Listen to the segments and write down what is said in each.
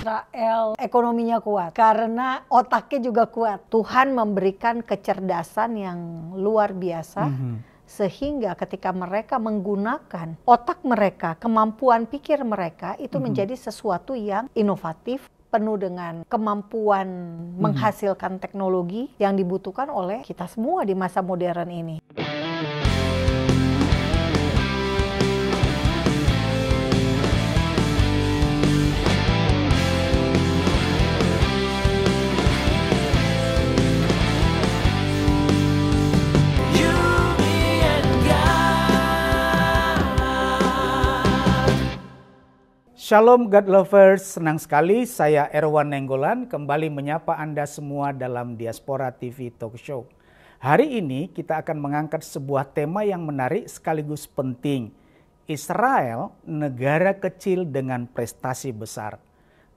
Israel ekonominya kuat karena otaknya juga kuat. Tuhan memberikan kecerdasan yang luar biasa sehingga ketika mereka menggunakan otak mereka, kemampuan pikir mereka itu menjadi sesuatu yang inovatif, penuh dengan kemampuan menghasilkan teknologi yang dibutuhkan oleh kita semua di masa modern ini. Shalom God Lovers, senang sekali saya Erwan Nenggolan kembali menyapa Anda semua dalam Diaspora TV Talk Show. Hari ini kita akan mengangkat sebuah tema yang menarik sekaligus penting. Israel, negara kecil dengan prestasi besar.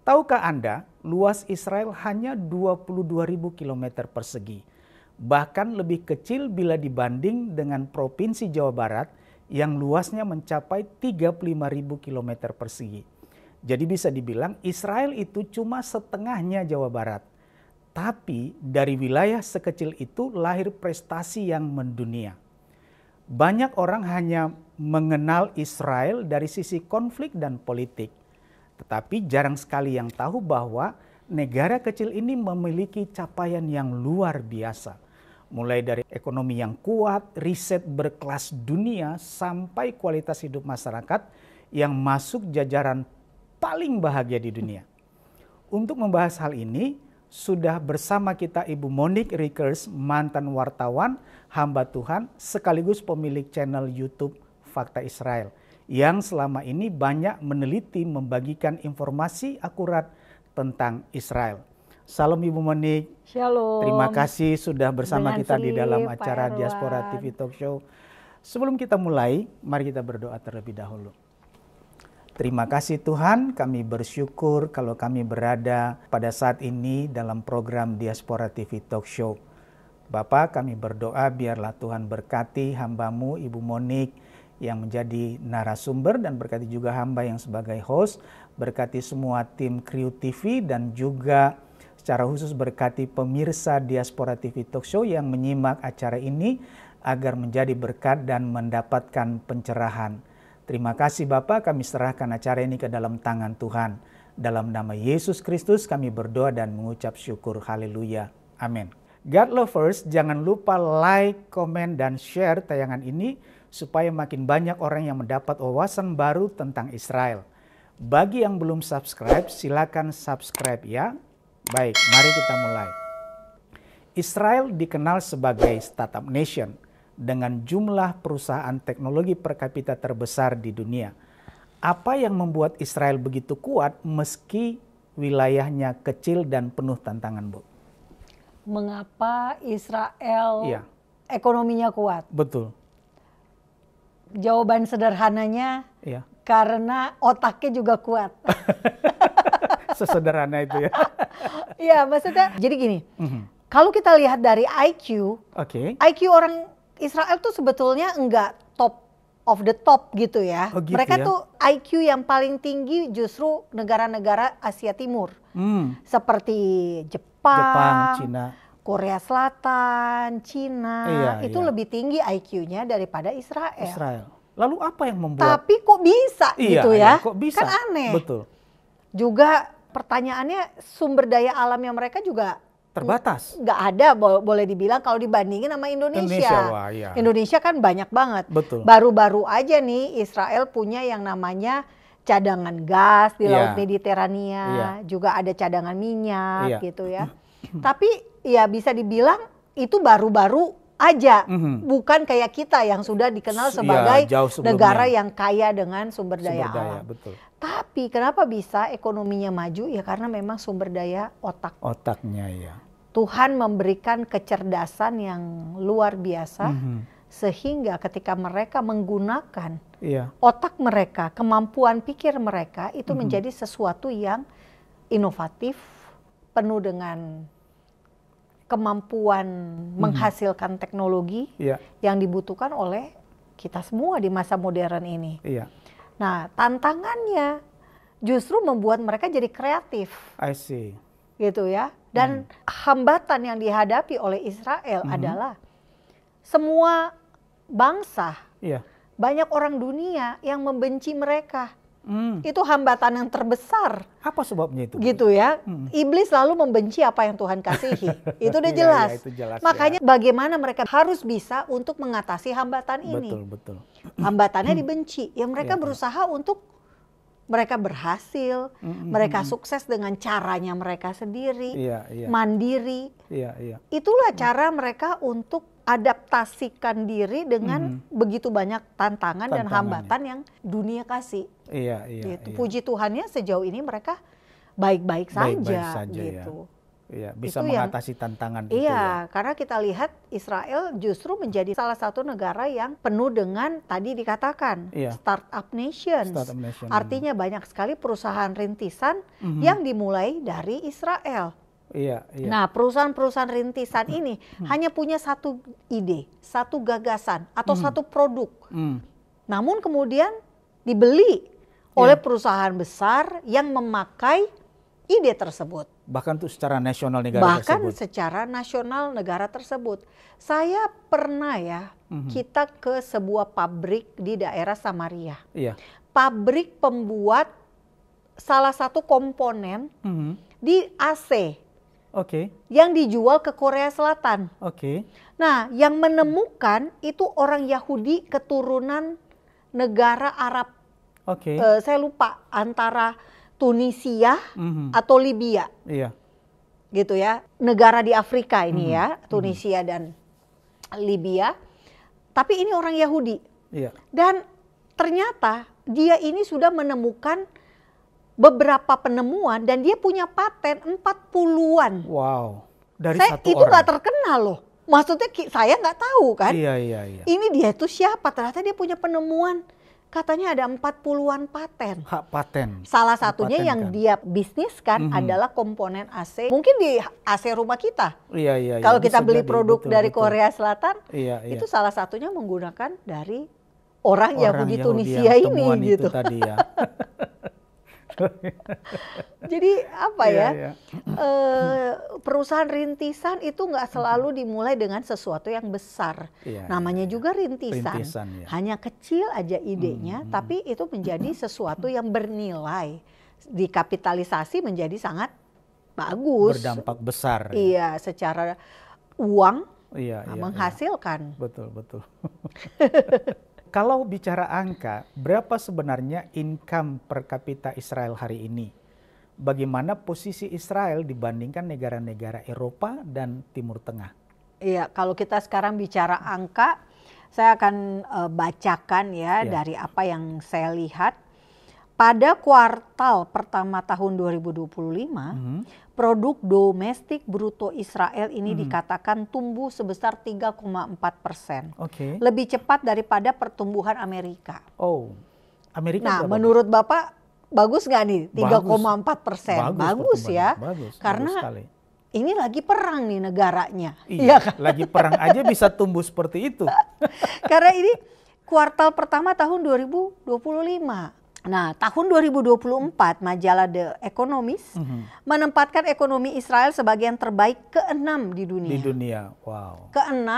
Tahukah Anda, luas Israel hanya 22.000 km persegi. Bahkan lebih kecil bila dibanding dengan Provinsi Jawa Barat yang luasnya mencapai 35.000 km persegi. Jadi bisa dibilang Israel itu cuma setengahnya Jawa Barat. Tapi dari wilayah sekecil itu lahir prestasi yang mendunia. Banyak orang hanya mengenal Israel dari sisi konflik dan politik. Tetapi jarang sekali yang tahu bahwa negara kecil ini memiliki capaian yang luar biasa. Mulai dari ekonomi yang kuat, riset berkelas dunia, sampai kualitas hidup masyarakat yang masuk jajaran paling bahagia di dunia. Untuk membahas hal ini, sudah bersama kita Ibu Monique Rickers, mantan wartawan, hamba Tuhan, sekaligus pemilik channel YouTube Fakta Israel, yang selama ini banyak meneliti membagikan informasi akurat tentang Israel. Salam Ibu Monique. Shalom. Terima kasih sudah bersama kita di dalam Pak acara Erwan. Diaspora TV Talk Show. Sebelum kita mulai, mari kita berdoa terlebih dahulu. Terima kasih Tuhan, kami bersyukur kalau kami berada pada saat ini dalam program Diaspora TV Talk Show. Bapak, kami berdoa biarlah Tuhan berkati hamba-Mu Ibu Monique yang menjadi narasumber dan berkati juga hamba yang sebagai host, berkati semua tim Kru TV dan juga secara khusus berkati pemirsa Diaspora TV Talk Show yang menyimak acara ini agar menjadi berkat dan mendapatkan pencerahan. Terima kasih Bapak, kami serahkan acara ini ke dalam tangan Tuhan. Dalam nama Yesus Kristus kami berdoa dan mengucap syukur. Haleluya. Amin. God Lovers, jangan lupa like, komen, dan share tayangan ini supaya makin banyak orang yang mendapat wawasan baru tentang Israel. Bagi yang belum subscribe, silakan subscribe ya. Baik, mari kita mulai. Israel dikenal sebagai startup nation dengan jumlah perusahaan teknologi per kapita terbesar di dunia. Apa yang membuat Israel begitu kuat meski wilayahnya kecil dan penuh tantangan, Bu? Mengapa Israel ekonominya kuat? Betul. Jawaban sederhananya karena otaknya juga kuat. Sesederhana itu ya. Iya, maksudnya jadi gini. Kalau kita lihat dari IQ, IQ orang Israel tuh sebetulnya enggak top of the top gitu ya. Oh, gitu mereka tuh IQ yang paling tinggi justru negara-negara Asia Timur. Seperti Jepang, Cina, Korea Selatan, Cina. Itu lebih tinggi IQ-nya daripada Israel. Lalu apa yang membuat? Tapi kok bisa gitu ya? Kok bisa? Kan aneh. Betul. Juga pertanyaannya sumber daya alamnya mereka juga terbatas. Nggak ada, boleh dibilang kalau dibandingin sama Indonesia. Indonesia kan banyak banget. Betul. Baru-baru aja nih Israel punya yang namanya cadangan gas di Laut Mediterania. Juga ada cadangan minyak gitu ya. Tapi ya bisa dibilang itu baru-baru aja. Bukan kayak kita yang sudah dikenal sebagai negara yang kaya dengan sumber daya alam. Betul. Tapi kenapa bisa ekonominya maju? Ya karena memang sumber daya otaknya ya. Tuhan memberikan kecerdasan yang luar biasa sehingga ketika mereka menggunakan otak mereka, kemampuan pikir mereka itu menjadi sesuatu yang inovatif, penuh dengan kemampuan menghasilkan teknologi yang dibutuhkan oleh kita semua di masa modern ini. Nah, tantangannya justru membuat mereka jadi kreatif. I see. Gitu ya. Dan hambatan yang dihadapi oleh Israel adalah semua bangsa, banyak orang dunia yang membenci mereka. Itu hambatan yang terbesar. Apa sebabnya itu? Gitu ya. Iblis selalu membenci apa yang Tuhan kasihi. Itu udah jelas. Itu jelas. Makanya bagaimana mereka harus bisa untuk mengatasi hambatan ini. Betul. Hambatannya dibenci. Ya mereka berusaha untuk mereka berhasil, mereka sukses dengan caranya mereka sendiri, mandiri. Itulah cara mereka untuk adaptasikan diri dengan begitu banyak tantangan dan hambatan yang dunia kasih. Gitu. Puji Tuhannya sejauh ini mereka baik-baik saja gitu. Bisa mengatasi tantangan itu. Karena kita lihat Israel justru menjadi salah satu negara yang penuh dengan tadi dikatakan startup nation. Artinya banyak sekali perusahaan rintisan yang dimulai dari Israel. Nah, perusahaan-perusahaan rintisan ini hanya punya satu ide, satu gagasan atau satu produk. Namun kemudian dibeli oleh perusahaan besar yang memakai ide tersebut. Bahkan tuh secara nasional negara tersebut. Secara nasional negara tersebut. Saya pernah kita ke sebuah pabrik di daerah Samaria. Pabrik pembuat salah satu komponen di AC. Yang dijual ke Korea Selatan. Nah, yang menemukan itu orang Yahudi keturunan negara Arab. Saya lupa antara Tunisia atau Libya. Gitu ya. Negara di Afrika ini Tunisia dan Libya. Tapi ini orang Yahudi. Dan ternyata dia ini sudah menemukan beberapa penemuan dan dia punya paten 40-an. Wow. Dari satu itu nggak terkenal loh. Maksudnya saya nggak tahu kan. Ini dia itu siapa? Ternyata dia punya penemuan. Katanya ada 40-an paten. Hak paten. Salah satunya yang dia bisniskan adalah komponen AC. Mungkin di AC rumah kita. Kalau kita beli produk dari Korea Selatan, itu salah satunya menggunakan dari orang Yahudi Tunisia ini gitu. Itu tadi ya. Jadi apa perusahaan rintisan itu nggak selalu dimulai dengan sesuatu yang besar. Namanya juga rintisan. Hanya kecil aja idenya, tapi itu menjadi sesuatu yang bernilai. Dikapitalisasi menjadi sangat bagus. Berdampak besar. Secara uang menghasilkan. Betul. Kalau bicara angka, berapa sebenarnya income per kapita Israel hari ini? Bagaimana posisi Israel dibandingkan negara-negara Eropa dan Timur Tengah? Kalau kita sekarang bicara angka, saya akan bacakan dari apa yang saya lihat. Pada kuartal pertama tahun 2025, produk domestik bruto Israel ini dikatakan tumbuh sebesar 3,4%. Lebih cepat daripada pertumbuhan Amerika. Amerika. Nah, menurut Bapak bagus nggak nih 3,4%? Bagus ya. Karena ini lagi perang nih negaranya. Lagi perang aja bisa tumbuh seperti itu. Karena ini kuartal pertama tahun 2025. Nah, tahun 2024 majalah The Economist menempatkan ekonomi Israel sebagai yang terbaik ke-6 di dunia. Di dunia, wow. Ke-6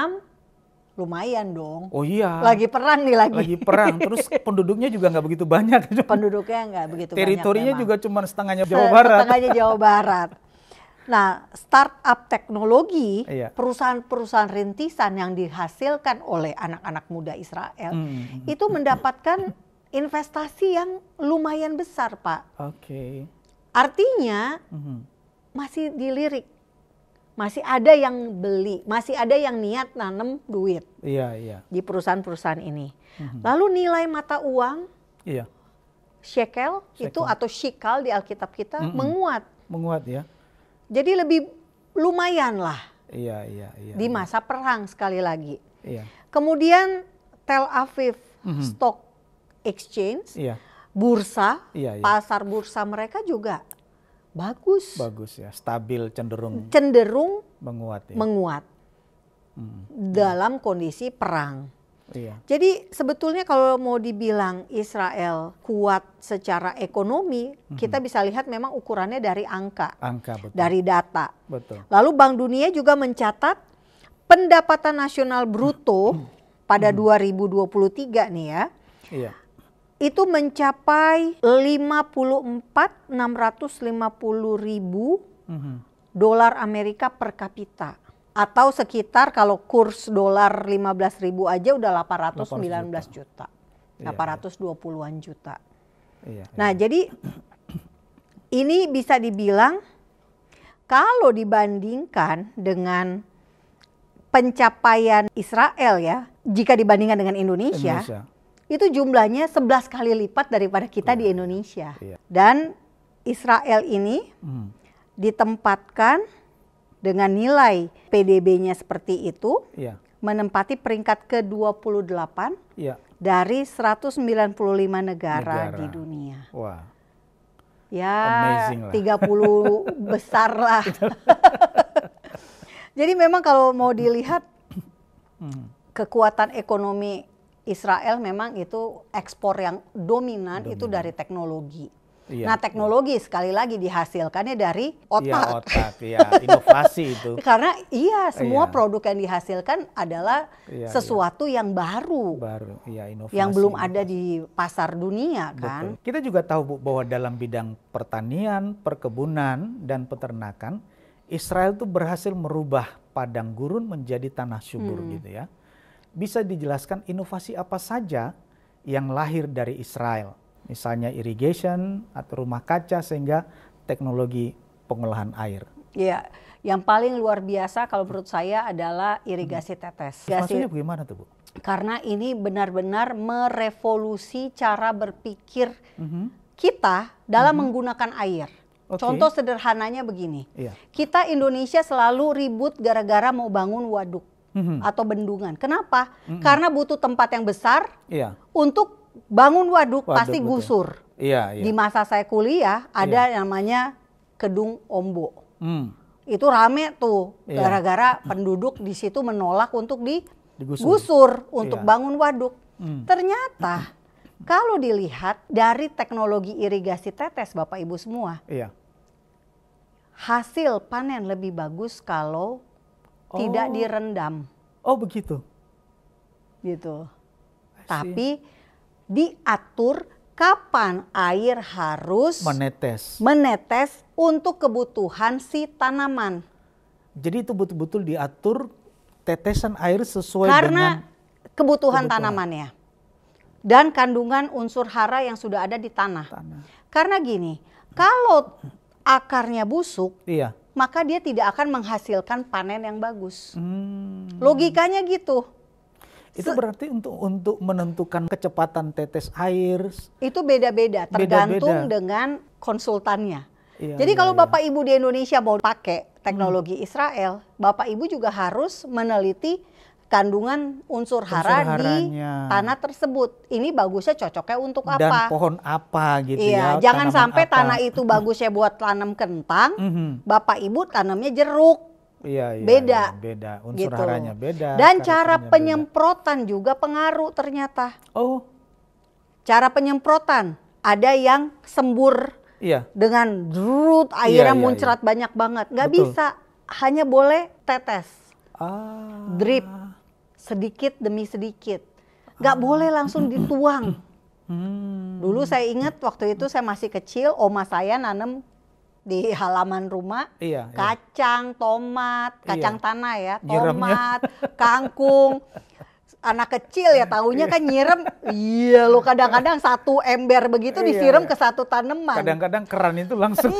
lumayan dong. Lagi perang nih lagi. Lagi perang, terus penduduknya juga nggak begitu banyak. Penduduknya nggak begitu banyak. Teritorinya juga cuma setengahnya Jawa Barat. Setengahnya Jawa Barat. Nah, startup teknologi, perusahaan-perusahaan rintisan yang dihasilkan oleh anak-anak muda Israel, itu mendapatkan investasi yang lumayan besar, Pak. Artinya masih dilirik, masih ada yang beli, masih ada yang niat nanam duit di perusahaan-perusahaan ini. Lalu nilai mata uang, shekel itu atau shikal di Alkitab kita menguat. Jadi lebih lumayan lah di masa perang sekali lagi. Kemudian Tel Aviv Stock Exchange, bursa, pasar bursa mereka juga bagus ya, stabil, cenderung menguat dalam kondisi perang. Iya. Jadi sebetulnya kalau mau dibilang Israel kuat secara ekonomi, kita bisa lihat memang ukurannya dari angka, betul. dari data. Betul. Lalu Bank Dunia juga mencatat pendapatan nasional bruto pada 2023 nih ya, iya. itu mencapai 650.000 dolar Amerika per kapita. Atau sekitar kalau kurs dolar 15.000 aja udah 819 juta. 820-an juta. Iya. Nah, jadi ini bisa dibilang kalau dibandingkan dengan pencapaian Israel ya, jika dibandingkan dengan Indonesia. Itu jumlahnya 11 kali lipat daripada kita di Indonesia. Dan Israel ini ditempatkan dengan nilai PDB-nya seperti itu, menempati peringkat ke-28 dari 195 negara di dunia. Wah. Ya, 30 besar lah. Jadi memang kalau mau dilihat kekuatan ekonomi Israel memang itu ekspor yang dominan. Itu dari teknologi. Nah, teknologi sekali lagi dihasilkannya dari otak. Iya, otak, inovasi itu. Karena semua produk yang dihasilkan adalah sesuatu yang baru. Inovasi. Yang belum ada di pasar dunia kan. Betul. Kita juga tahu Bu, bahwa dalam bidang pertanian, perkebunan, dan peternakan, Israel itu berhasil merubah padang gurun menjadi tanah subur gitu ya. Bisa dijelaskan inovasi apa saja yang lahir dari Israel? Misalnya irrigation atau rumah kaca sehingga teknologi pengolahan air. Iya, yang paling luar biasa kalau menurut saya adalah irigasi tetes. Maksudnya bagaimana tuh Bu? Karena ini benar-benar merevolusi cara berpikir kita dalam menggunakan air. Contoh sederhananya begini, kita Indonesia selalu ribut gara-gara mau bangun waduk atau bendungan. Kenapa? Karena butuh tempat yang besar untuk bangun waduk pasti gusur. Di masa saya kuliah ada namanya Kedung Ombo. Itu rame tuh gara-gara penduduk di situ menolak untuk digusur untuk bangun waduk. Ternyata kalau dilihat dari teknologi irigasi tetes Bapak Ibu semua, hasil panen lebih bagus kalau tidak direndam. Oh begitu. Gitu. Tapi diatur kapan air harus menetes untuk kebutuhan si tanaman. Jadi itu betul-betul diatur tetesan air sesuai dengan kebutuhan tanamannya dan kandungan unsur hara yang sudah ada di tanah. Karena gini, kalau akarnya busuk, maka dia tidak akan menghasilkan panen yang bagus. Logikanya gitu. Itu berarti untuk menentukan kecepatan tetes air itu beda-beda tergantung dengan konsultannya. Jadi kalau Bapak Ibu di Indonesia mau pakai teknologi Israel, Bapak Ibu juga harus meneliti kandungan unsur hara di tanah tersebut. Ini bagusnya cocoknya untuk apa? Dan pohon apa gitu ya. Jangan sampai tanah itu bagusnya buat tanam kentang, Bapak Ibu tanamnya jeruk. Beda unsur haranya beda. Dan cara penyemprotan juga pengaruh ternyata. Cara penyemprotan ada yang sembur dengan airnya muncrat banyak banget. Nggak bisa, hanya boleh tetes, drip sedikit demi sedikit. Nggak boleh langsung dituang. Dulu saya ingat waktu itu saya masih kecil, oma saya nanam di halaman rumah, kacang, tomat, kacang tanah ya, tomat, kangkung. Anak kecil ya tahunya kan nyirem, lo kadang-kadang satu ember begitu disiram ke satu tanaman. Kadang-kadang keran itu langsung.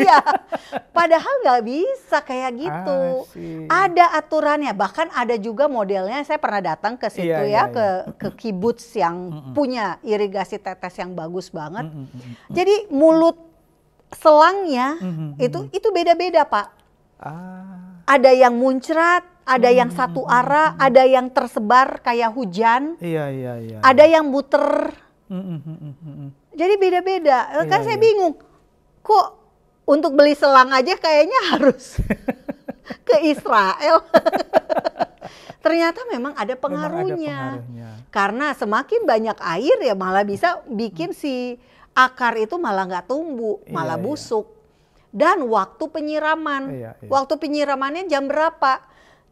Padahal nggak bisa kayak gitu. Ada aturannya, bahkan ada juga modelnya. Saya pernah datang ke situ ke kibuts yang punya irigasi tetes yang bagus banget. Jadi mulut selangnya itu beda-beda Pak. Ada yang muncrat, ada yang satu arah, ada yang tersebar kayak hujan, ada yang muter. Jadi beda-beda. Kan saya bingung, kok untuk beli selang aja kayaknya harus ke Israel. ternyata memang ada pengaruhnya. Karena semakin banyak air ya malah bisa bikin si akar itu malah nggak tumbuh, malah busuk. Dan waktu penyiraman, waktu penyiramannya jam berapa?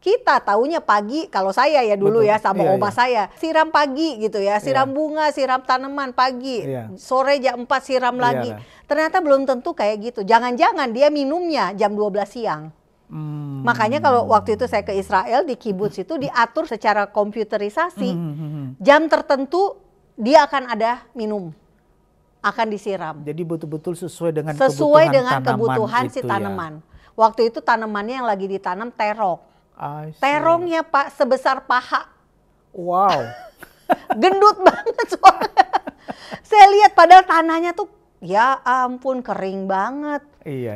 Kita taunya pagi, kalau saya ya dulu ya sama oma saya, siram pagi gitu ya, siram bunga, siram tanaman pagi, sore jam 4 siram lagi. Ternyata belum tentu kayak gitu, jangan-jangan dia minumnya jam 12 siang. Makanya kalau waktu itu saya ke Israel di kibbutz itu diatur secara komputerisasi, jam tertentu dia akan ada minum. Akan disiram. Jadi betul-betul sesuai dengan kebutuhan si tanaman. Waktu itu tanamannya yang lagi ditanam terong. Terongnya Pak sebesar paha. Wow. Gendut banget soalnya. Saya lihat padahal tanahnya tuh ya ampun kering banget.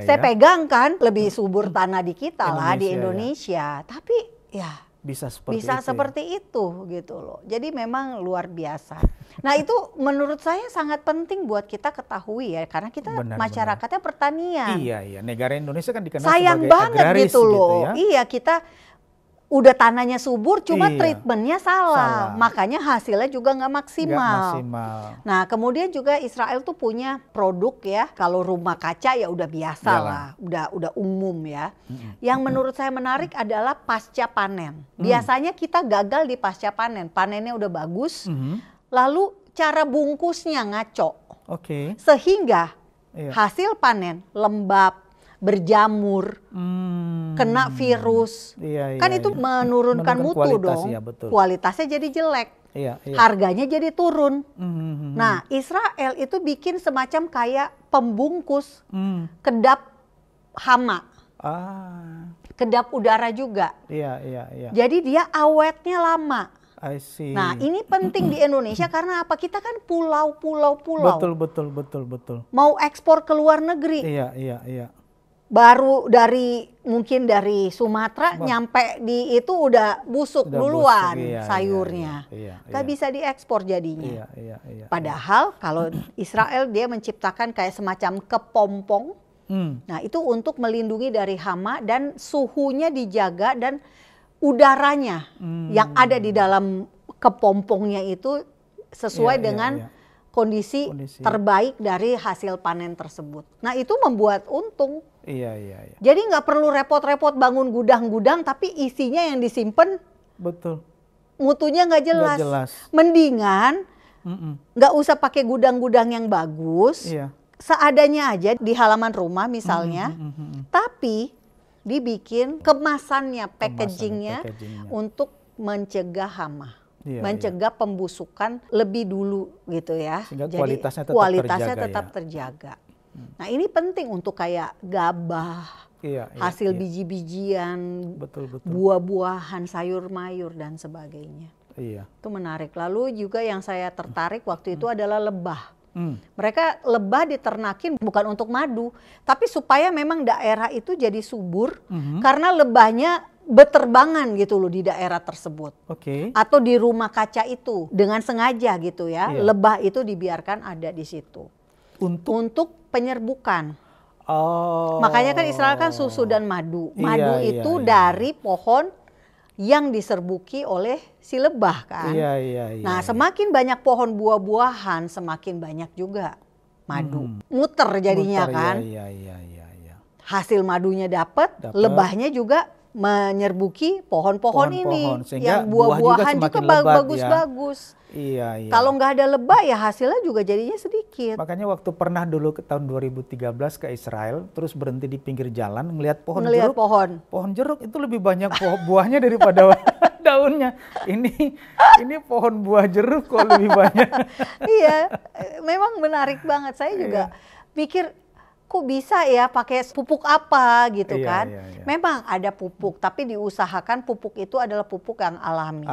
Saya pegang kan lebih subur tanah di kita lah di Indonesia. Tapi ya bisa seperti itu gitu loh. Jadi memang luar biasa. Nah itu menurut saya sangat penting buat kita ketahui ya, karena kita masyarakatnya pertanian. Iya, negara Indonesia kan dikenal sayang sebagai banget agraris gitu loh. Gitu ya. Iya, kita udah tanahnya subur, cuma treatmentnya salah. Makanya hasilnya juga nggak maksimal. Nah kemudian juga Israel tuh punya produk ya, kalau rumah kaca ya udah biasa lah, udah umum ya. Yang menurut saya menarik adalah pasca panen. Biasanya kita gagal di pasca panen, panennya udah bagus, lalu cara bungkusnya ngaco, sehingga hasil panen lembab, berjamur, kena virus, kan itu menurunkan mutu kualitas, dong, kualitasnya jadi jelek, harganya jadi turun. Nah Israel itu bikin semacam kayak pembungkus kedap hama, kedap udara juga, jadi dia awetnya lama. Nah ini penting di Indonesia karena apa? Kita kan pulau. Betul. Mau ekspor ke luar negeri. Baru mungkin dari Sumatera nyampe di itu udah busuk duluan sayurnya. Gak bisa diekspor jadinya. Padahal kalau Israel dia menciptakan kayak semacam kepompong. Nah itu untuk melindungi dari hama dan suhunya dijaga dan udaranya yang ada di dalam kepompongnya itu sesuai dengan kondisi terbaik dari hasil panen tersebut. Nah itu membuat untung. Jadi nggak perlu repot-repot bangun gudang-gudang, tapi isinya yang disimpan mutunya nggak jelas. Mendingan nggak usah pakai gudang-gudang yang bagus, seadanya aja di halaman rumah misalnya, tapi dibikin kemasannya, packagingnya untuk mencegah hama. Mencegah pembusukan lebih dulu gitu ya. Sehingga jadi kualitasnya tetap terjaga. Nah ini penting untuk kayak gabah, hasil biji-bijian, buah-buahan, sayur mayur dan sebagainya. Itu menarik. Lalu juga yang saya tertarik waktu itu adalah lebah. Mereka lebah diternakin bukan untuk madu, tapi supaya memang daerah itu jadi subur karena lebahnya beterbangan gitu loh di daerah tersebut. Atau di rumah kaca itu dengan sengaja gitu ya. Lebah itu dibiarkan ada di situ. Untuk penyerbukan. Makanya kan Israel kan susu dan madu. Madu itu dari pohon yang diserbuki oleh si lebah kan. Nah semakin banyak pohon buah-buahan semakin banyak juga madu. Muter jadinya kan. Hasil madunya dapat, lebahnya juga menyerbuki pohon-pohon ini. Yang buah-buahan juga bagus-bagus. Kalau nggak ada lebah ya hasilnya juga jadinya sedikit. Makanya waktu pernah dulu ke tahun 2013 ke Israel, terus berhenti di pinggir jalan ngelihat pohon jeruk itu lebih banyak buahnya daripada daunnya. Ini pohon buah jeruk kok lebih banyak. Iya, memang menarik banget. Saya juga pikir kok bisa ya pakai pupuk apa gitu kan. Memang ada pupuk, tapi diusahakan pupuk itu adalah pupuk yang alami.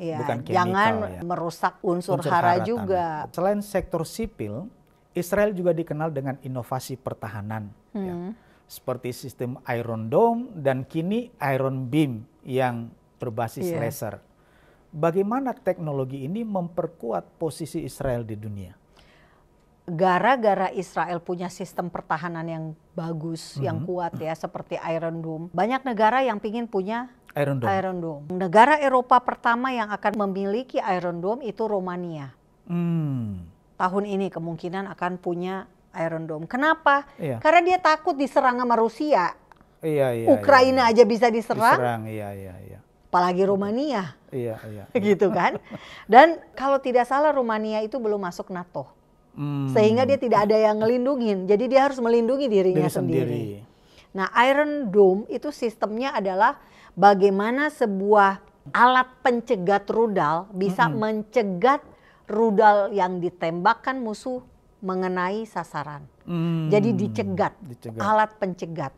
Bukan kimikal. Jangan merusak unsur hara juga. Selain sektor sipil, Israel juga dikenal dengan inovasi pertahanan. Seperti sistem Iron Dome dan kini Iron Beam yang berbasis laser. Bagaimana teknologi ini memperkuat posisi Israel di dunia? Gara-gara Israel punya sistem pertahanan yang bagus, yang kuat ya, seperti Iron Dome. Banyak negara yang pingin punya Iron Dome. Iron Dome. Negara Eropa pertama yang akan memiliki Iron Dome itu Romania. Tahun ini kemungkinan akan punya Iron Dome. Kenapa? Karena dia takut diserang sama Rusia. Ukraina aja bisa diserang. Apalagi Romania. Gitu kan. Dan kalau tidak salah Romania itu belum masuk NATO. Sehingga dia tidak ada yang ngelindungin. Jadi dia harus melindungi dirinya sendiri. Nah, Iron Dome itu sistemnya adalah bagaimana sebuah alat pencegat rudal bisa mencegat rudal yang ditembakkan musuh mengenai sasaran. Jadi dicegat, alat pencegat.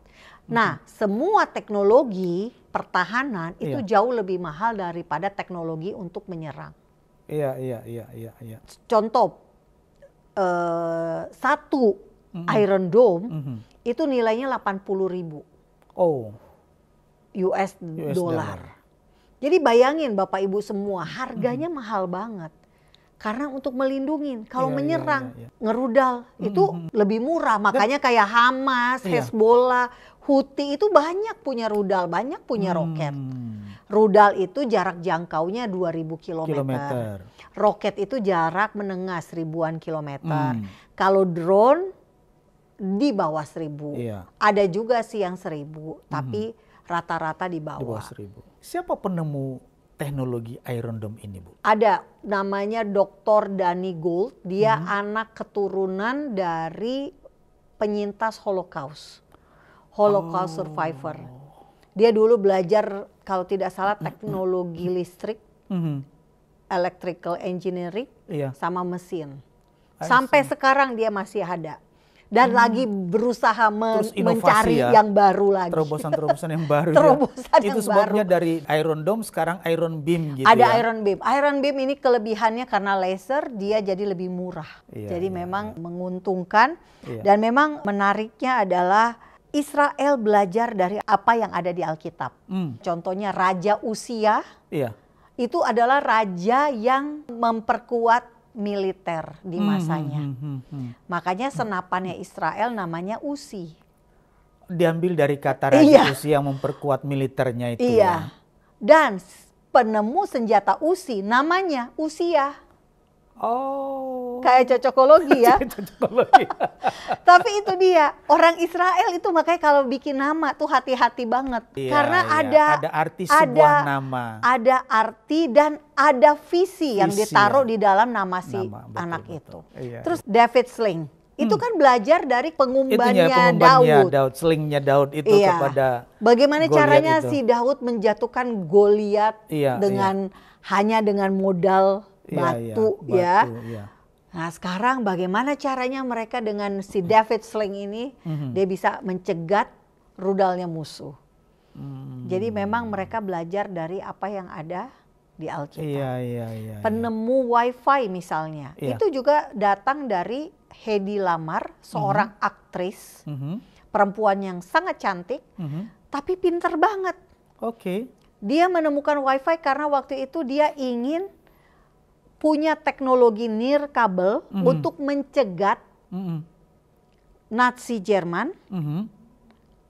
Nah, semua teknologi pertahanan itu jauh lebih mahal daripada teknologi untuk menyerang. Contoh, satu Iron Dome itu nilainya 80.000 US dollar. Jadi bayangin Bapak Ibu semua, harganya mahal banget. Karena untuk melindungi, kalau menyerang, ngerudal itu lebih murah. Makanya kayak Hamas, Hezbollah, Houthi itu banyak punya rudal, banyak punya roket. Rudal itu jarak jangkaunya 2000 kilometer. Roket itu jarak menengah 1000-an kilometer. Kalau drone di bawah 1000. Ada juga sih yang 1000, tapi rata-rata di bawah. 1000. Siapa penemu teknologi Iron Dome ini, Bu? Ada, namanya Dr. Danny Gould. Dia anak keturunan dari penyintas Holocaust survivor. Dia dulu belajar kalau tidak salah teknologi listrik, electrical engineering, sama mesin. Sampai sekarang dia masih ada. Dan lagi berusaha mencari yang baru lagi. Terobosan-terobosan yang baru. Itu sebabnya dari Iron Dome sekarang Iron Beam gitu. Ada Iron Beam. Iron Beam ini kelebihannya karena laser dia jadi lebih murah. Jadi memang menguntungkan. Dan memang menariknya adalah Israel belajar dari apa yang ada di Alkitab. Contohnya Raja Usia. Itu adalah raja yang memperkuat militer di masanya. Makanya senapannya Israel namanya Uzi. Diambil dari kata Raja Uzi yang memperkuat militernya itu. Dan penemu senjata Uzi namanya Usia. Kayak cocokologi ya. Tapi itu dia, orang Israel itu makanya kalau bikin nama tuh hati-hati banget. Karena ada arti sebuah nama. Ada arti dan ada visi yang ditaruh di dalam nama si anak itu. Terus David Sling, itu kan belajar dari pengumbannya Daud. Slingnya Daud itu kepada bagaimana caranya si Daud menjatuhkan Goliat dengan hanya dengan modal batu. Nah sekarang bagaimana caranya mereka dengan si David Sling ini dia bisa mencegat rudalnya musuh. Jadi memang mereka belajar dari apa yang ada di Alkitab. Penemu Wi-Fi misalnya itu juga datang dari Hedy Lamarr, seorang aktris perempuan yang sangat cantik tapi pinter banget. Dia menemukan Wi-Fi karena waktu itu dia ingin punya teknologi nirkabel untuk mencegat Nazi Jerman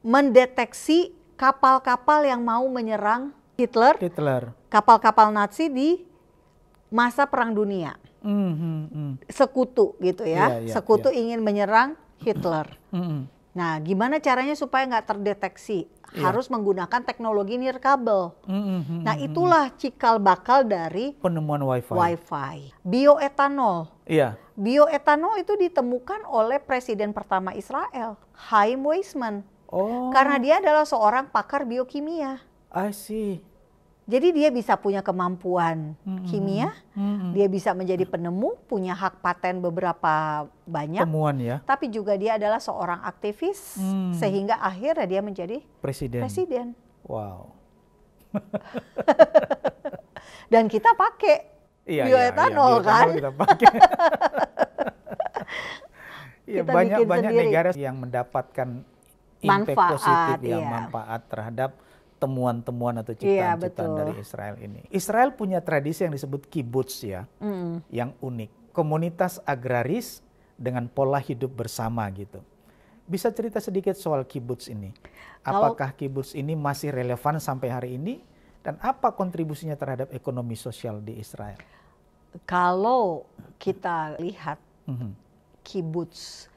mendeteksi kapal-kapal yang mau menyerang Hitler. Kapal-kapal Nazi di masa Perang Dunia. Sekutu gitu ya. Sekutu ingin menyerang Hitler. Nah gimana caranya supaya nggak terdeteksi? Harus menggunakan teknologi nirkabel. Nah itulah cikal bakal dari penemuan Wi-Fi. Bioetanol. Bioetanol itu ditemukan oleh Presiden pertama Israel, Chaim Weizmann. Karena dia adalah seorang pakar biokimia. I see. Jadi dia bisa punya kemampuan kimia, dia bisa menjadi penemu, punya hak paten beberapa banyak. Temuan ya. Tapi juga dia adalah seorang aktivis, sehingga akhirnya dia menjadi presiden. Wow. Dan kita pakai bioetanol kan? Kita pakai. banyak negara yang mendapatkan impact positif manfaat terhadap temuan-temuan atau ciptaan-ciptaan dari Israel ini. Israel punya tradisi yang disebut kibbutz ya, yang unik. Komunitas agraris dengan pola hidup bersama gitu. Bisa cerita sedikit soal kibbutz ini? Apakah kibbutz ini masih relevan sampai hari ini? dan apa kontribusinya terhadap ekonomi sosial di Israel? Kalau kita lihat kibbutz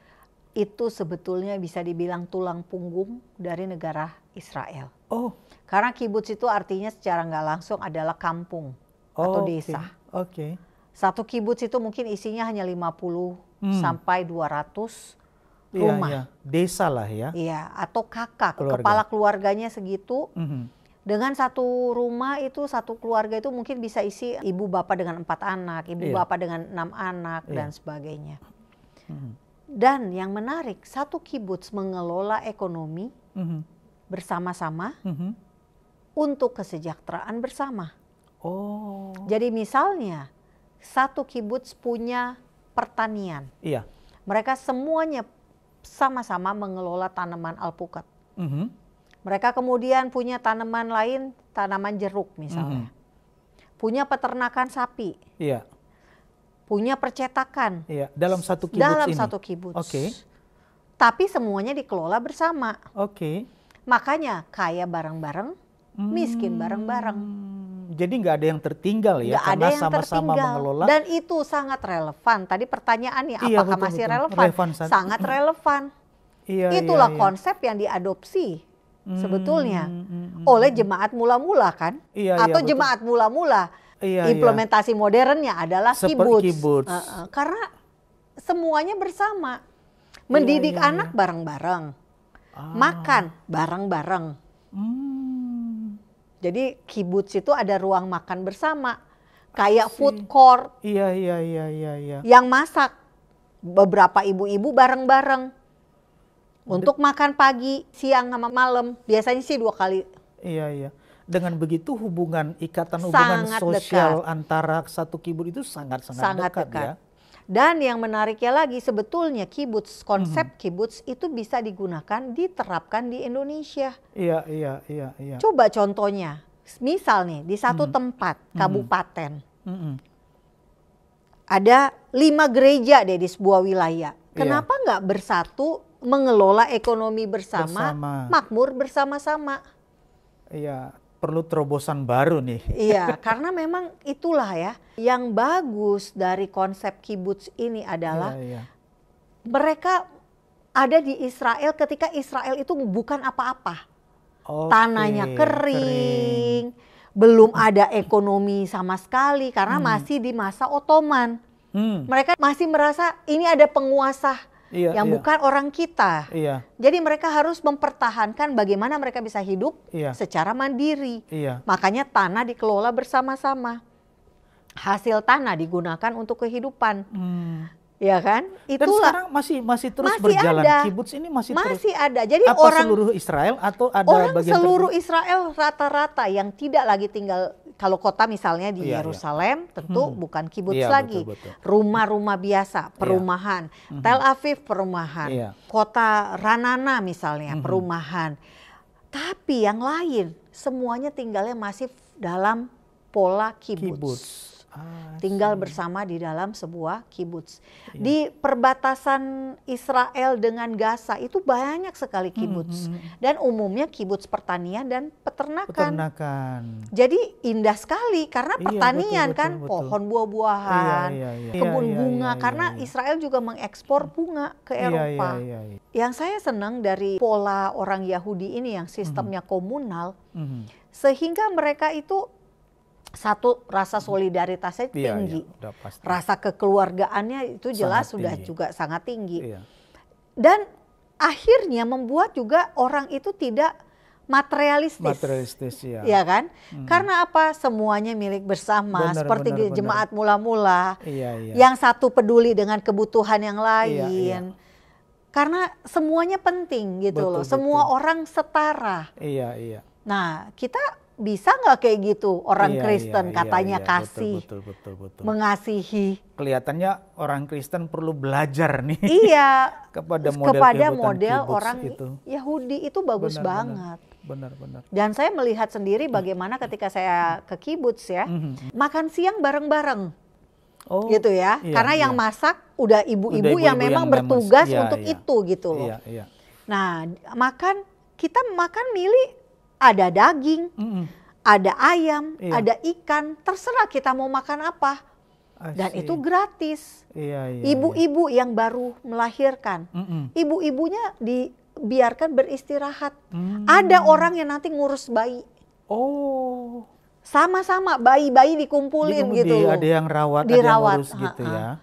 itu sebetulnya bisa dibilang tulang punggung dari negara Israel. Oh, karena kibbutz itu artinya secara nggak langsung adalah kampung atau desa. Oke. Satu kibbutz itu mungkin isinya hanya 50 sampai 200 rumah. Iya. Desa lah ya. Iya, atau kakak, kepala keluarganya segitu. Dengan satu rumah itu, satu keluarga itu mungkin bisa isi ibu bapak dengan 4 anak, ibu bapak dengan 6 anak, dan sebagainya. Dan yang menarik, satu kibbutz mengelola ekonomi bersama-sama untuk kesejahteraan bersama. Oh. Jadi misalnya, satu kibbutz punya pertanian. Iya. Mereka semuanya sama-sama mengelola tanaman alpukat. Mereka kemudian punya tanaman lain, tanaman jeruk misalnya. Punya peternakan sapi. Iya. Punya percetakan. Iya, dalam satu kibbutz dalam ini. Satu kibbutz. Oke. Tapi semuanya dikelola bersama. Oke. Makanya kaya bareng-bareng, miskin bareng-bareng. Jadi nggak ada yang tertinggal ya, nggak karena ada yang sama-sama mengelola. Dan itu sangat relevan. Tadi pertanyaannya, apakah masih relevan? Sangat relevan. Itulah konsep yang diadopsi sebetulnya oleh jemaat mula-mula kan, atau jemaat mula-mula. Implementasi modernnya adalah kibbutz. Karena semuanya bersama, mendidik anak bareng-bareng, makan bareng-bareng. Jadi kibbutz itu ada ruang makan bersama, kayak food court. Iya. Yang masak beberapa ibu-ibu bareng-bareng. Untuk makan pagi, siang, sama malam. Biasanya sih 2 kali. Iya. Dengan begitu ikatan hubungan sosial antara satu kibbutz itu sangat dekat ya. Dan yang menariknya lagi, sebetulnya kibbutz, konsep kibbutz itu bisa diterapkan di Indonesia. Iya. Coba contohnya, misal nih di satu tempat, kabupaten. Ada 5 gereja deh di sebuah wilayah. Kenapa nggak bersatu mengelola ekonomi bersama, makmur bersama-sama? Iya, perlu terobosan baru nih. Iya, karena memang itulah ya. Yang bagus dari konsep kibbutz ini adalah mereka ada di Israel ketika Israel itu bukan apa-apa. Tanahnya kering, belum ada ekonomi sama sekali karena masih di masa Ottoman. Mereka masih merasa ini ada penguasa yang bukan orang kita. Jadi mereka harus mempertahankan bagaimana mereka bisa hidup secara mandiri. Makanya tanah dikelola bersama-sama. Hasil tanah digunakan untuk kehidupan. Ya kan? Itulah. Dan sekarang masih terus berjalan. Kibbutz ini masih ada. Jadi orang seluruh Israel atau ada orang bagian seluruh Israel rata-rata yang tidak lagi tinggal, kalau kota misalnya di Yerusalem tentu bukan kibbutz lagi. Betul. Rumah-rumah biasa, perumahan. Tel Aviv perumahan. Kota Ranana misalnya perumahan. Tapi yang lain semuanya tinggalnya masih dalam pola kibbutz. Tinggal bersama di dalam sebuah kibbutz. Di perbatasan Israel dengan Gaza itu banyak sekali kibbutz. Dan umumnya kibbutz pertanian dan peternakan. Jadi indah sekali karena pertanian betul. Pohon buah-buahan, kebun bunga. Karena Israel juga mengekspor bunga ke Eropa. Yang saya senang dari pola orang Yahudi ini yang sistemnya komunal, sehingga mereka itu satu, rasa solidaritasnya tinggi, rasa kekeluargaannya itu jelas sudah juga sangat tinggi, dan akhirnya membuat juga orang itu tidak materialistis ya kan? Karena apa? Semuanya milik bersama, seperti jemaat mula-mula, yang satu peduli dengan kebutuhan yang lain, karena semuanya penting gitu loh, semua orang setara. Nah, kita bisa nggak kayak gitu orang Kristen katanya kasih, betul. Mengasihi. Kelihatannya orang Kristen perlu belajar nih. kepada model orang itu. Yahudi itu bagus banget. Benar. Dan saya melihat sendiri bagaimana ketika saya ke kibbutz ya, makan siang bareng-bareng. Gitu ya. Karena yang masak udah ibu-ibu yang memang bertugas untuk itu gitu loh. Nah, kita makan milih ada daging, ada ayam, ada ikan, terserah kita mau makan apa. Dan itu gratis. Ibu-ibu yang baru melahirkan, ibu-ibunya dibiarkan beristirahat. Ada orang yang nanti ngurus bayi. Sama-sama bayi-bayi dikumpulin gitu. Ada yang rawat, ada yang ngurus gitu ya.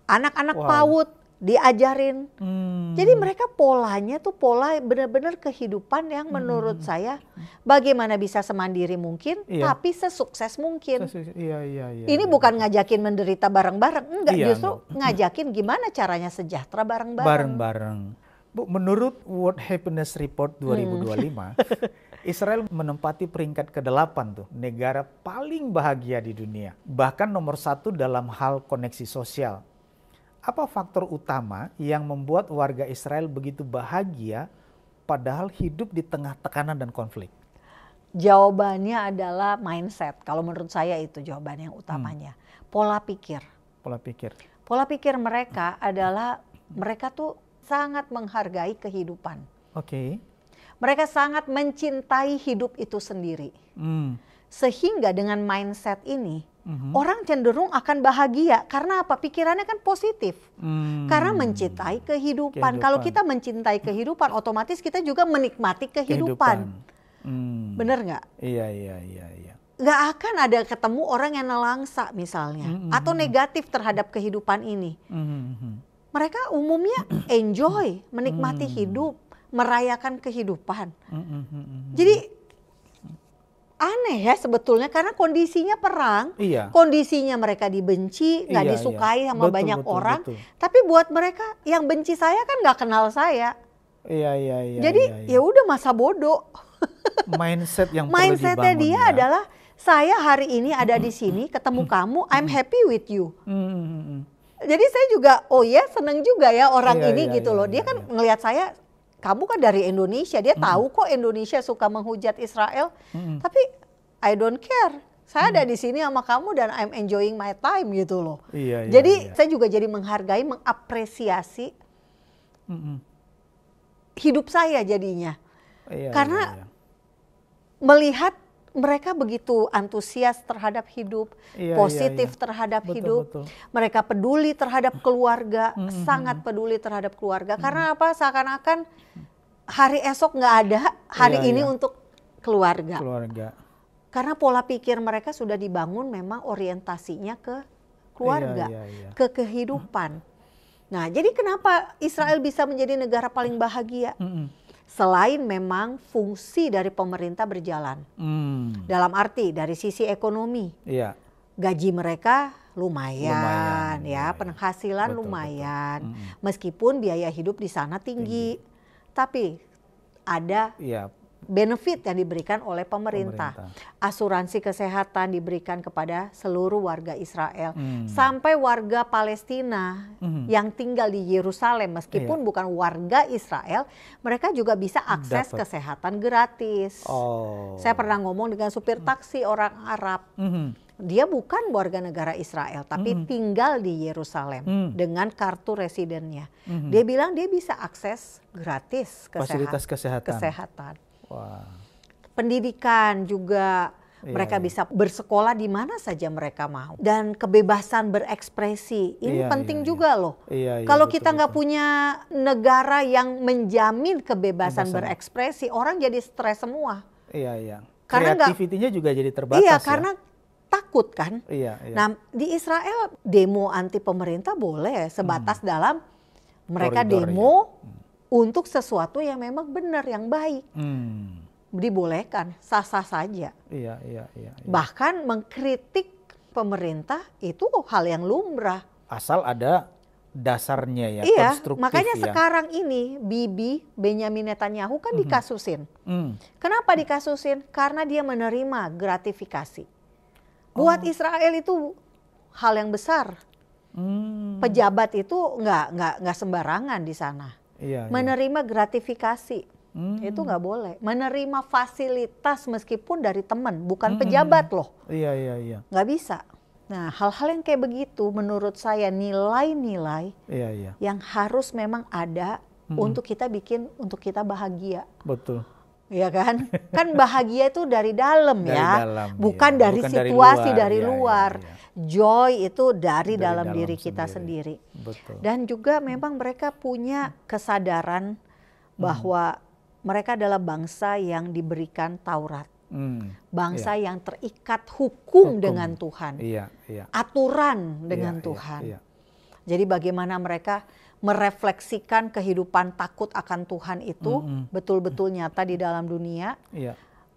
Anak-anak PAUD diajarin. Jadi mereka polanya tuh pola benar-benar kehidupan yang menurut saya bagaimana bisa semandiri mungkin, tapi sesukses mungkin. Ini bukan ngajakin menderita bareng-bareng, enggak, justru ngajakin gimana caranya sejahtera bareng-bareng. Bu, menurut World Happiness Report 2025, Israel menempati peringkat ke-8 tuh, negara paling bahagia di dunia. Bahkan nomor 1 dalam hal koneksi sosial. Apa faktor utama yang membuat warga Israel begitu bahagia padahal hidup di tengah tekanan dan konflik? Jawabannya adalah mindset. Kalau menurut saya itu jawaban yang utamanya. Pola pikir. Pola pikir mereka adalah mereka tuh sangat menghargai kehidupan. Mereka sangat mencintai hidup itu sendiri. Sehingga dengan mindset ini orang cenderung akan bahagia. Karena apa? Pikirannya kan positif. Karena mencintai kehidupan. Kalau kita mencintai kehidupan, otomatis kita juga menikmati kehidupan. Bener nggak? Iya. Nggak akan ada ketemu orang yang nelangsa misalnya. Atau negatif terhadap kehidupan ini. Mereka umumnya enjoy, menikmati hidup, merayakan kehidupan. Jadi aneh ya sebetulnya, karena kondisinya perang, kondisinya mereka dibenci, nggak disukai sama banyak orang. Tapi buat mereka yang benci saya kan nggak kenal saya. Jadi ya udah masa bodoh. Mindset yang mindsetnya dia adalah saya hari ini ada di sini ketemu kamu, I'm happy with you. Jadi saya juga seneng juga ya orang ini gitu loh. Dia kan ngelihat saya, kamu kan dari Indonesia, dia tahu kok Indonesia suka menghujat Israel. Tapi I don't care. Saya ada di sini sama kamu dan I'm enjoying my time gitu loh. Jadi saya juga jadi menghargai, mengapresiasi hidup saya jadinya. Karena melihat mereka begitu antusias terhadap hidup, positif terhadap hidup. Mereka peduli terhadap keluarga, sangat peduli terhadap keluarga. Karena apa? Seakan-akan hari esok nggak ada, hari ini untuk keluarga. Karena pola pikir mereka sudah dibangun memang orientasinya ke keluarga, ke kehidupan. Nah, jadi kenapa Israel bisa menjadi negara paling bahagia? Selain memang fungsi dari pemerintah berjalan. Dalam arti dari sisi ekonomi. Gaji mereka lumayan ya, penghasilan lumayan. Meskipun biaya hidup di sana tinggi. Tapi ada benefit yang diberikan oleh pemerintah. Asuransi kesehatan diberikan kepada seluruh warga Israel. Sampai warga Palestina yang tinggal di Yerusalem, meskipun bukan warga Israel, mereka juga bisa akses kesehatan gratis. Saya pernah ngomong dengan supir taksi orang Arab. Dia bukan warga negara Israel, tapi tinggal di Yerusalem dengan kartu residennya. Dia bilang dia bisa akses gratis fasilitas kesehatan. Pendidikan juga mereka bisa bersekolah di mana saja mereka mau, dan kebebasan berekspresi ini penting juga loh. Kalau kita nggak punya negara yang menjamin kebebasan berekspresi, orang jadi stres semua. Kreativitinya juga jadi terbatas. Karena takut kan. Nah, di Israel demo anti pemerintah boleh sebatas dalam mereka demo untuk sesuatu yang memang benar, yang baik. Dibolehkan, sah-sah saja. Bahkan mengkritik pemerintah itu hal yang lumrah. Asal ada dasarnya konstruktif. Makanya sekarang ini Benjamin Netanyahu kan dikasusin. Kenapa dikasusin? Karena dia menerima gratifikasi. Buat Israel itu hal yang besar. Pejabat itu nggak sembarangan di sana. Menerima gratifikasi itu nggak boleh. Menerima fasilitas meskipun dari teman, bukan pejabat loh. Nggak bisa. Nah, hal-hal yang kayak begitu menurut saya nilai-nilai yang harus memang ada untuk kita bikin, untuk kita bahagia. ya kan? Kan bahagia itu dari dalam ya, bukan ya. dari Bukan situasi dari dari luar. luar. Joy itu dari dalam diri kita sendiri. Betul. Dan juga memang mereka punya kesadaran bahwa mereka adalah bangsa yang diberikan Taurat. Bangsa yang terikat hukum dengan Tuhan. Aturan dengan Tuhan. Jadi bagaimana mereka merefleksikan kehidupan takut akan Tuhan itu betul-betul nyata di dalam dunia.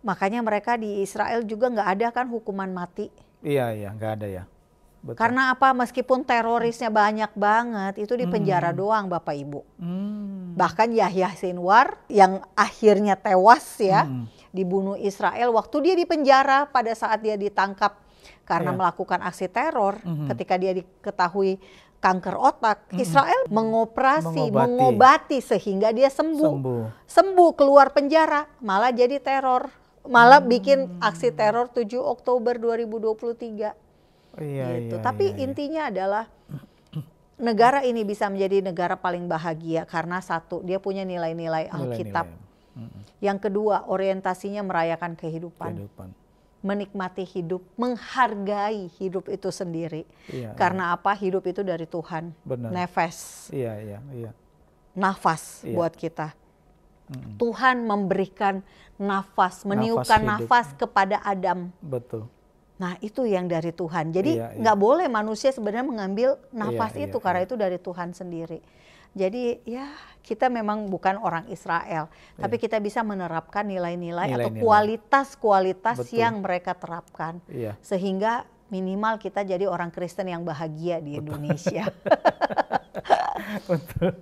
Makanya mereka di Israel juga nggak ada kan hukuman mati. Iya, nggak ada ya. Betul. Karena apa? Meskipun terorisnya banyak banget, itu di penjara doang Bapak Ibu. Bahkan Yahya Sinwar yang akhirnya tewas ya, dibunuh Israel waktu dia di penjara pada saat dia ditangkap karena melakukan aksi teror. Ketika dia diketahui kanker otak, Israel mengobati sehingga dia sembuh keluar penjara, malah jadi teror. Malah bikin aksi teror 7 Oktober 2023. Tapi intinya adalah negara ini bisa menjadi negara paling bahagia karena satu, dia punya nilai-nilai Alkitab. Yang kedua, orientasinya merayakan kehidupan. Menikmati hidup, menghargai hidup itu sendiri. Karena apa? Hidup itu dari Tuhan. Benar. Nefas. Nafas buat kita. Tuhan memberikan nafas, meniupkan nafas kepada Adam. Betul. Nah itu yang dari Tuhan. Jadi nggak boleh manusia sebenarnya mengambil nafas itu karena itu dari Tuhan sendiri. Jadi ya kita memang bukan orang Israel, tapi kita bisa menerapkan nilai-nilai atau kualitas-kualitas yang mereka terapkan. Sehingga minimal kita jadi orang Kristen yang bahagia di Indonesia. Betul.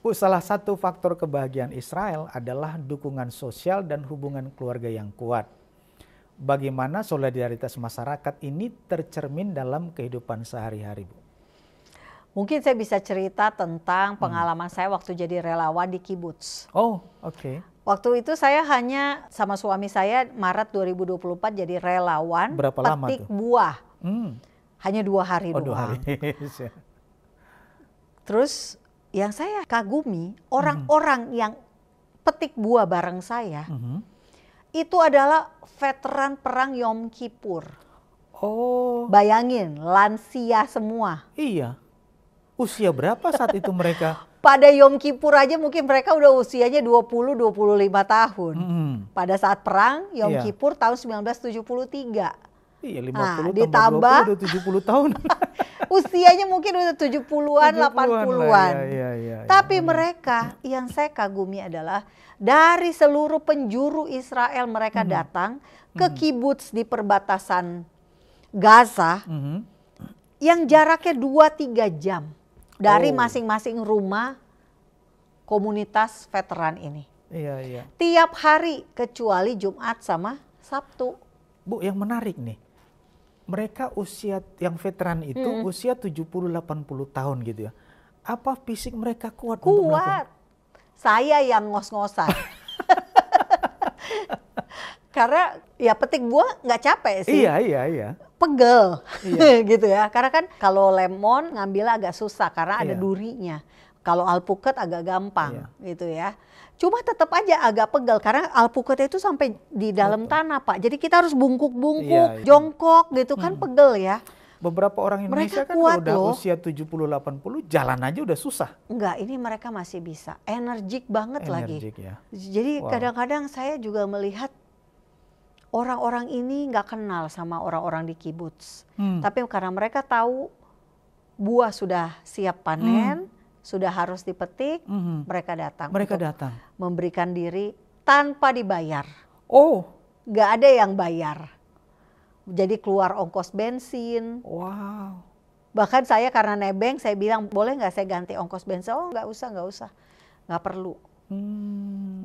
Bu, salah satu faktor kebahagiaan Israel adalah dukungan sosial dan hubungan keluarga yang kuat. Bagaimana solidaritas masyarakat ini tercermin dalam kehidupan sehari-hari, Bu? Mungkin saya bisa cerita tentang pengalaman saya waktu jadi relawan di kibuts. Oh, oke. Waktu itu saya hanya sama suami saya Maret 2024 jadi relawan petik buah. Hanya 2 hari doang. 2 hari. Terus yang saya kagumi orang-orang yang petik buah bareng saya. Itu adalah veteran perang Yom Kippur. Oh. Bayangin, lansia semua. Iya. Usia berapa saat itu mereka? Pada Yom Kippur aja mungkin mereka udah usianya 20-25 tahun. Pada saat perang Yom Kippur tahun 1973. Iya, 50 ditambah 20 udah 70 tahun. Usianya mungkin udah 70-an, 80-an. Tapi mereka yang saya kagumi adalah dari seluruh penjuru Israel mereka datang ke kibuts di perbatasan Gaza yang jaraknya 2-3 jam dari masing-masing rumah komunitas veteran ini. Tiap hari kecuali Jumat sama Sabtu. Bu, yang menarik nih, mereka usia yang veteran itu usia 70-80 tahun gitu ya. Apa fisik mereka kuat? Kuat. Saya yang ngos-ngosan. Karena ya petik buah nggak capek sih. Iya. Pegel gitu ya. Karena kan kalau lemon ngambil agak susah karena ada durinya. Kalau alpukat agak gampang gitu ya. Cuma tetap aja agak pegel karena alpukatnya itu sampai di dalam tanah, Pak. Jadi kita harus bungkuk-bungkuk, jongkok gitu kan pegel ya. Beberapa orang Indonesia kan udah usia 70-80 jalan aja udah susah. Enggak, ini mereka masih bisa. Energik banget lagi. Ya. Jadi kadang-kadang saya juga melihat orang-orang ini nggak kenal sama orang-orang di kibuts. Tapi karena mereka tahu buah sudah siap panen, sudah harus dipetik, mereka datang. Memberikan diri tanpa dibayar. Oh. Nggak ada yang bayar. Jadi keluar ongkos bensin. Wow. Bahkan saya karena nebeng, saya bilang boleh nggak saya ganti ongkos bensin? Oh nggak usah, nggak perlu.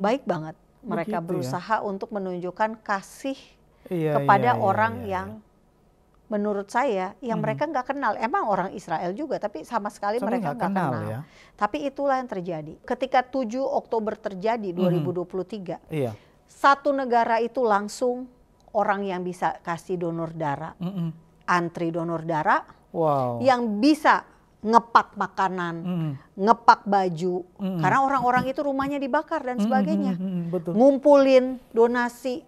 Baik banget. Mereka berusaha untuk menunjukkan kasih kepada orang yang menurut saya yang mereka nggak kenal. Emang orang Israel juga, tapi sama sekali mereka nggak kenal. Ya. Tapi itulah yang terjadi. Ketika 7 Oktober terjadi 2023, satu negara itu langsung orang yang bisa kasih donor darah, antri donor darah, yang bisa ngepak makanan, ngepak baju, karena orang-orang itu rumahnya dibakar dan sebagainya. Betul. Ngumpulin donasi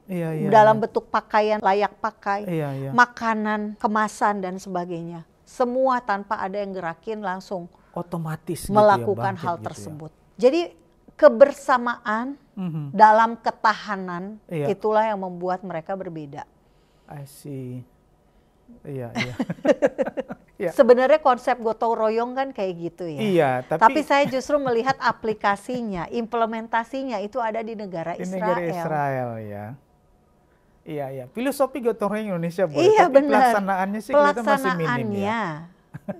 dalam bentuk pakaian layak pakai, makanan, kemasan dan sebagainya. Semua tanpa ada yang gerakin, langsung otomatis melakukan hal tersebut. Jadi kebersamaan dalam ketahanan itulah yang membuat mereka berbeda. I see. Iya. Sebenarnya konsep gotong royong kan kayak gitu ya. Iya, tapi saya justru melihat aplikasinya, implementasinya itu ada di negara Israel. Di negara Israel ya. Iya. Filosofi gotong royong Indonesia boleh, iya, tapi benar. Pelaksanaannya sih kelihatan masih minim ya.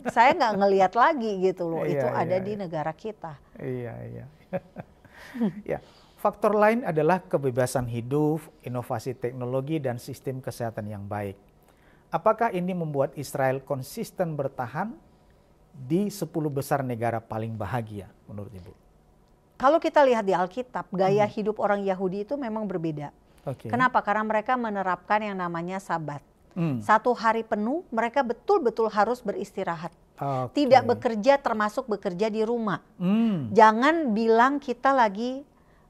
Saya nggak ngelihat lagi gitu loh, itu ada di negara kita. Iya. Ya, faktor lain adalah kebebasan hidup, inovasi teknologi, dan sistem kesehatan yang baik. Apakah ini membuat Israel konsisten bertahan di 10 besar negara paling bahagia menurut Ibu? Kalau kita lihat di Alkitab, gaya hidup orang Yahudi itu memang berbeda. Kenapa? Karena mereka menerapkan yang namanya Sabat. 1 hari penuh mereka betul-betul harus beristirahat. Tidak bekerja, termasuk bekerja di rumah. Jangan bilang kita lagi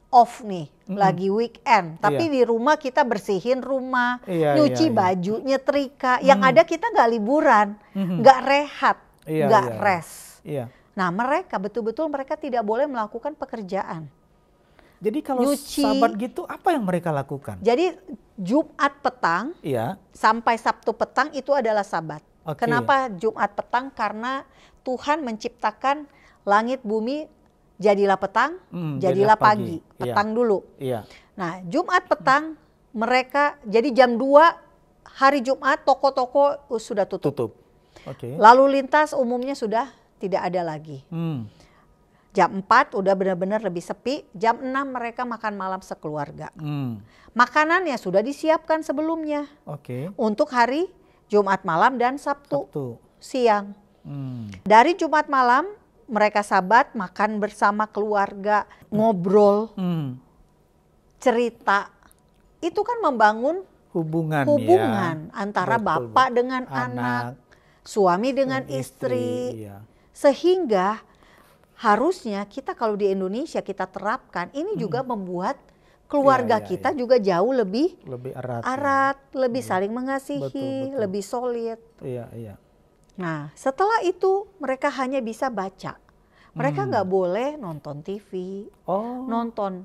off nih, lagi weekend, tapi di rumah kita bersihin rumah, nyuci baju, nyetrika. Yang ada kita nggak liburan, nggak rehat, nggak rest. Nah, mereka betul-betul mereka tidak boleh melakukan pekerjaan. Jadi kalau Sabat gitu, apa yang mereka lakukan? Jadi Jumat petang sampai Sabtu petang itu adalah Sabat. Kenapa Jumat petang? Karena Tuhan menciptakan langit bumi. Jadilah petang, jadilah pagi. Petang dulu. Nah, Jumat petang mereka, jadi jam 2 hari Jumat toko-toko sudah tutup. Lalu lintas umumnya sudah tidak ada lagi. Jam 4 udah benar-benar lebih sepi. Jam 6 mereka makan malam sekeluarga. Makanannya sudah disiapkan sebelumnya. Untuk hari Jumat malam dan Sabtu siang. Dari Jumat malam mereka Sabat, makan bersama keluarga, ngobrol, cerita. Itu kan membangun hubungan antara bapak dengan anak, suami dengan istri. Sehingga harusnya kita kalau di Indonesia kita terapkan, ini juga membuat keluarga kita juga jauh lebih erat, lebih saling mengasihi, lebih solid. Nah, setelah itu mereka hanya bisa baca. Mereka nggak boleh nonton TV, nonton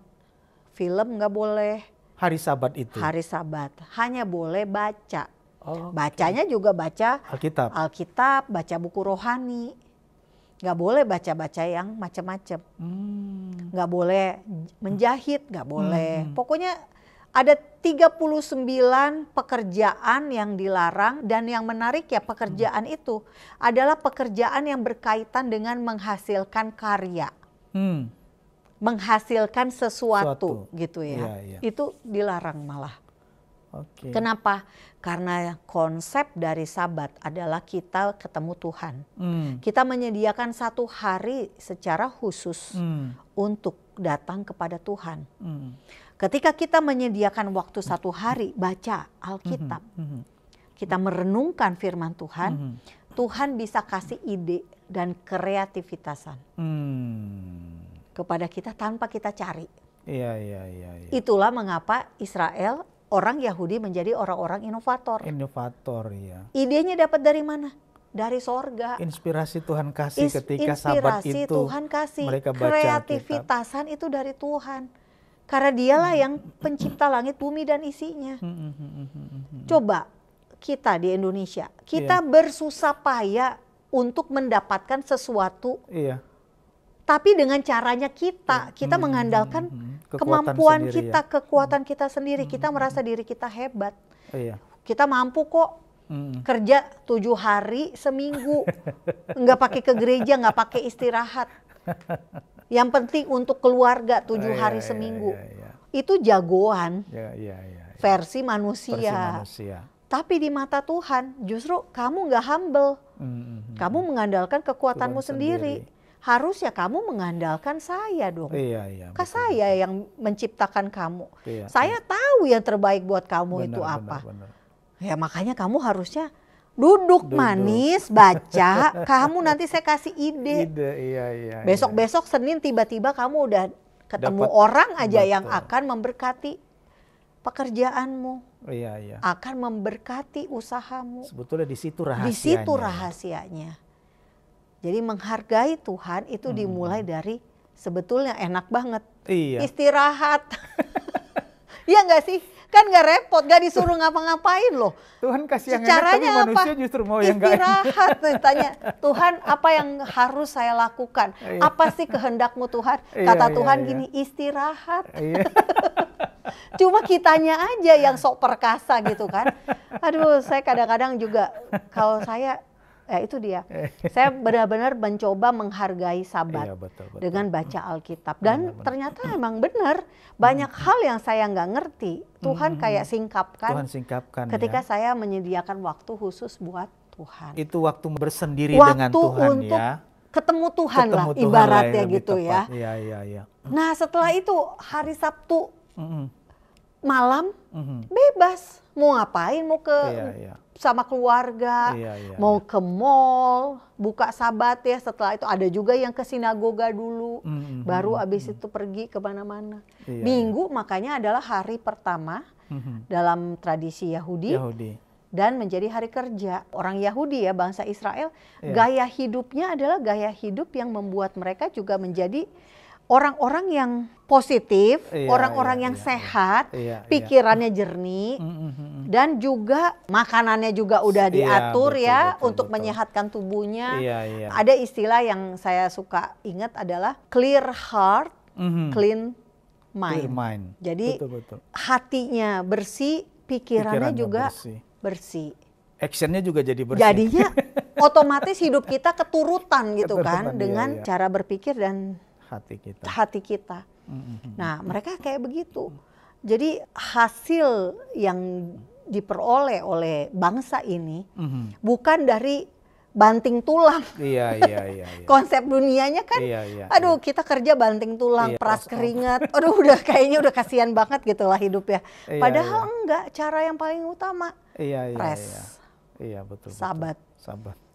film nggak boleh. Hari Sabat itu? Hari Sabat, hanya boleh baca. Bacanya juga baca Alkitab, baca buku rohani. Nggak boleh baca-baca yang macam-macam. Nggak boleh menjahit, nggak boleh. Pokoknya ada 39 pekerjaan yang dilarang, dan yang menarik ya pekerjaan itu adalah pekerjaan yang berkaitan dengan menghasilkan karya. Menghasilkan sesuatu gitu ya. Itu dilarang malah. Kenapa? Karena konsep dari Sabat adalah kita ketemu Tuhan. Kita menyediakan 1 hari secara khusus untuk datang kepada Tuhan. Ketika kita menyediakan waktu 1 hari baca Alkitab, kita merenungkan firman Tuhan, Tuhan bisa kasih ide dan kreativitasan kepada kita tanpa kita cari. Itulah mengapa Israel, orang Yahudi menjadi orang-orang inovator. Idenya dapat dari mana? Dari sorga. Inspirasi Tuhan kasih ketika Sabat itu. Tuhan kasih. Mereka baca kreativitasan itu dari Tuhan. Karena dialah yang pencipta langit, bumi, dan isinya. Coba kita di Indonesia, kita bersusah payah untuk mendapatkan sesuatu. Tapi dengan caranya kita mengandalkan kemampuan kita, kekuatan kita sendiri. Kita merasa diri kita hebat. Kita mampu kok kerja 7 hari seminggu. Nggak pakai ke gereja, nggak pakai istirahat. Yang penting untuk keluarga 7 hari seminggu. Itu jagoan versi manusia. Tapi di mata Tuhan justru kamu nggak humble. Kamu mengandalkan kekuatanmu sendiri. Harusnya kamu mengandalkan saya dong. Saya yang menciptakan kamu. Saya tahu yang terbaik buat kamu itu apa. Ya makanya kamu harusnya Duduk manis, baca, kamu nanti saya kasih ide. Iya. Besok-besok Senin tiba-tiba kamu udah ketemu orang aja yang akan memberkati pekerjaanmu. Iya. Akan memberkati usahamu. Sebetulnya di situ rahasianya. Di situ rahasianya. Jadi menghargai Tuhan itu dimulai dari sebetulnya enak banget. Iya. Istirahat. Iya nggak sih? Kan nggak repot, nggak disuruh ngapa-ngapain loh. Tuhan kasih yang caranya enak, tapi manusia justru mau yang nggak enak. Istirahat. Tanya, Tuhan apa yang harus saya lakukan? Apa sih kehendakmu Tuhan? Kata Tuhan gini, istirahat. Cuma kitanya aja yang sok perkasa gitu kan. Aduh, saya kadang-kadang juga, kalau saya, ya itu dia. Saya benar-benar mencoba menghargai Sabat betul. dengan baca Alkitab. Dan ternyata emang benar, banyak hal yang saya nggak ngerti. Tuhan kayak singkapkan. Tuhan singkapkan ketika saya menyediakan waktu khusus buat Tuhan. Itu waktu bersendiri dengan Tuhan untuk ya. Ketemu Tuhan lah ibaratnya gitu ya. Iya. Nah setelah itu hari Sabtu malam bebas. Mau ngapain, mau ke sama keluarga, mau ke mall, buka Sabat ya. Setelah itu ada juga yang ke sinagoga dulu, baru abis itu pergi kemana-mana. Minggu makanya adalah hari pertama dalam tradisi Yahudi. Dan menjadi hari kerja. Orang Yahudi ya, bangsa Israel, gaya hidupnya adalah gaya hidup yang membuat mereka juga menjadi orang-orang yang positif, orang-orang yang sehat, pikirannya jernih, dan juga makanannya juga udah diatur untuk menyehatkan tubuhnya. Ada istilah yang saya suka ingat adalah clear heart, clean mind. Jadi hatinya bersih, pikirannya juga bersih. Actionnya juga jadi bersih. Jadinya otomatis hidup kita keturutan gitu kan dengan cara berpikir dan hati kita. Nah mereka kayak begitu. Jadi hasil yang diperoleh oleh bangsa ini bukan dari banting tulang. Iya. Konsep dunianya kan, aduh kita kerja banting tulang, peras keringat, aduh kayaknya udah kasihan banget gitu lah hidup ya. Padahal enggak, cara yang paling utama rest. Iya betul. Sabat.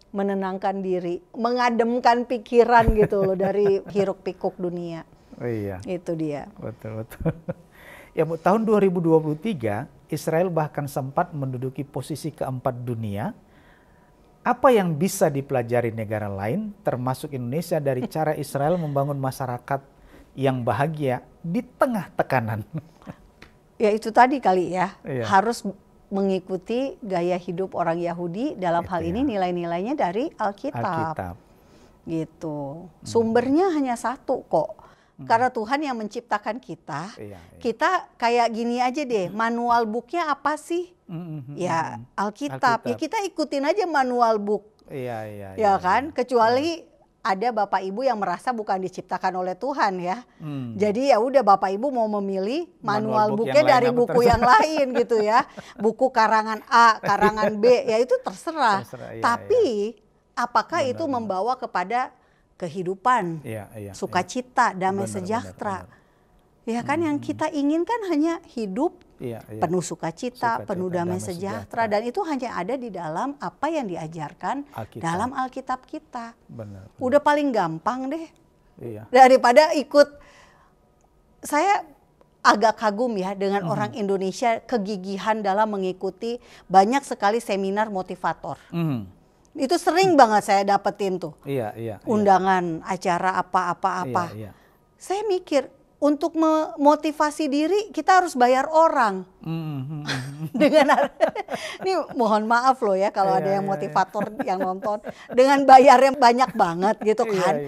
Menenangkan diri, mengademkan pikiran gitu loh dari hiruk pikuk dunia. Iya. Itu dia. Betul. Ya Bu, tahun 2023 Israel bahkan sempat menduduki posisi keempat dunia. Apa yang bisa dipelajari negara lain termasuk Indonesia dari cara Israel membangun masyarakat yang bahagia di tengah tekanan? Ya itu tadi kali ya, harus mengikuti gaya hidup orang Yahudi, dalam hal ini nilai-nilainya dari Alkitab. Gitu. Sumbernya hanya satu kok. Karena Tuhan yang menciptakan kita. Kita kayak gini aja deh, manual booknya apa sih? Ya Alkitab. Ya kita ikutin aja manual book. Ya kan? Kecuali ada Bapak Ibu yang merasa bukan diciptakan oleh Tuhan ya. Jadi ya udah Bapak Ibu mau memilih manual booknya dari buku yang lain gitu ya. Buku karangan A, karangan B, ya itu terserah. Tapi apakah itu membawa kepada kehidupan, sukacita, damai sejahtera? Ya kan yang kita inginkan hanya hidup penuh sukacita, penuh damai sejahtera, dan itu hanya ada di dalam apa yang diajarkan dalam Alkitab kita. Udah paling gampang deh. Daripada ikut, saya agak kagum ya dengan orang Indonesia kegigihan dalam mengikuti banyak sekali seminar motivator. Itu sering banget saya dapetin tuh. Undangan acara apa-apa. Saya mikir, untuk memotivasi diri kita harus bayar orang. Dengan ini mohon maaf loh ya kalau ada yang motivator yang nonton, dengan bayarnya banyak banget gitu kan.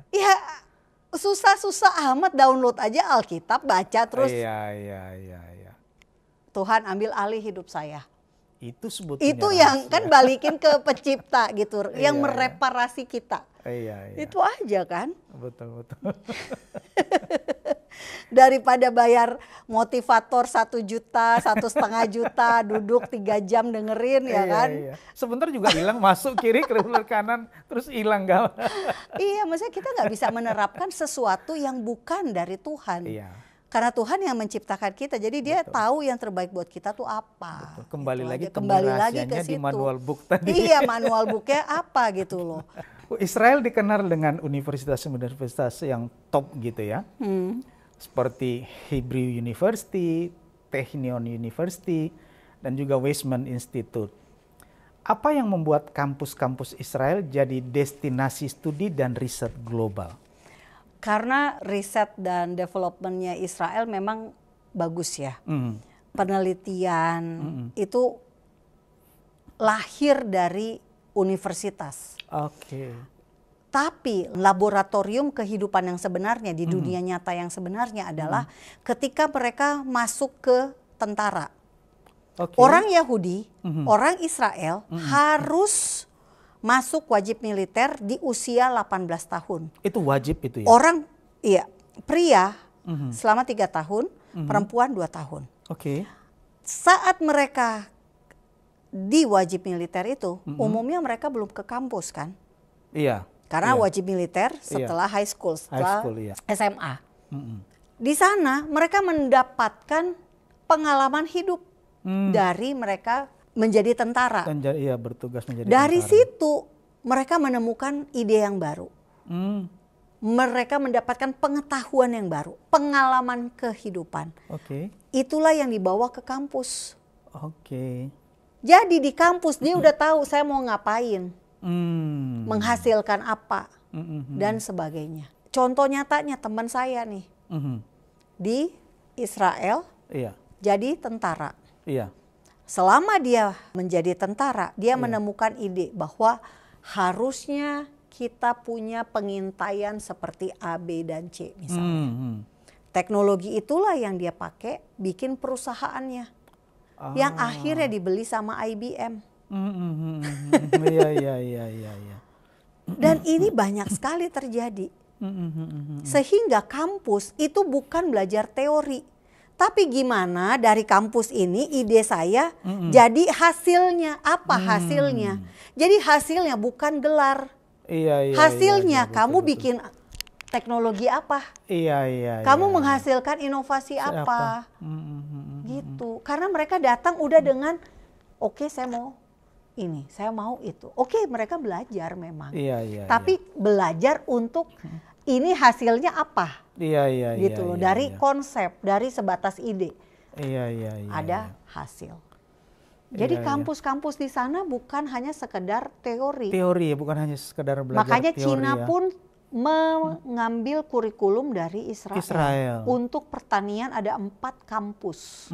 Ya susah-susah amat, download aja Alkitab, baca terus. Tuhan ambil alih hidup saya. Itu sebetulnya itu yang kan balikin ke pencipta gitu, yang mereparasi kita. Itu aja kan. Betul. Daripada bayar motivator 1 juta, 1,5 juta, duduk 3 jam dengerin ya kan. Sebentar juga hilang, masuk kiri ke kanan terus hilang Iya, maksudnya kita nggak bisa menerapkan sesuatu yang bukan dari Tuhan. Karena Tuhan yang menciptakan kita, jadi Dia tahu yang terbaik buat kita tuh apa. Betul. Kembali gitu lagi ke di situ. manual book tadi. Iya, manual booknya apa gitu loh. Israel dikenal dengan universitas-universitas yang top gitu ya. Seperti Hebrew University, Technion University, dan juga Weizmann Institute. Apa yang membuat kampus-kampus Israel jadi destinasi studi dan riset global? Karena riset dan developmentnya Israel memang bagus ya. Penelitian itu lahir dari universitas. Tapi laboratorium kehidupan yang sebenarnya di dunia nyata yang sebenarnya adalah ketika mereka masuk ke tentara. Orang Yahudi, orang Israel harus masuk wajib militer di usia 18 tahun. Itu wajib itu ya? Orang, iya, pria selama 3 tahun, perempuan 2 tahun. Saat mereka di wajib militer itu, umumnya mereka belum ke kampus kan? Iya. Karena wajib militer setelah high school, setelah SMA. Di sana mereka mendapatkan pengalaman hidup dari mereka menjadi tentara. Iya, bertugas menjadi dari tentara. situ mereka menemukan ide yang baru. Mereka mendapatkan pengetahuan yang baru, pengalaman kehidupan. Itulah yang dibawa ke kampus. Jadi di kampus dia udah tahu saya mau ngapain, menghasilkan apa, dan sebagainya. Contoh nyatanya teman saya nih di Israel jadi tentara. Selama dia menjadi tentara, dia menemukan ide bahwa harusnya kita punya pengintaian seperti A, B, dan C misalnya. Teknologi itulah yang dia pakai bikin perusahaannya. Yang akhirnya dibeli sama IBM. Dan ini banyak sekali terjadi. Sehingga kampus itu bukan belajar teori. Tapi gimana dari kampus ini ide saya jadi hasilnya apa hasilnya? Jadi hasilnya bukan gelar. Hasilnya kamu bikin teknologi apa? Kamu menghasilkan inovasi apa? Gitu. Karena mereka datang udah dengan oke, saya mau ini, saya mau itu. Oke, mereka belajar memang. Tapi belajar untuk ini hasilnya apa? Gitu loh. Dari konsep, dari sebatas ide. Ada hasil. Jadi kampus-kampus di sana bukan hanya sekedar teori. Bukan hanya sekedar belajar Makanya teori. Cina pun mengambil kurikulum dari Israel. Untuk pertanian ada 4 kampus.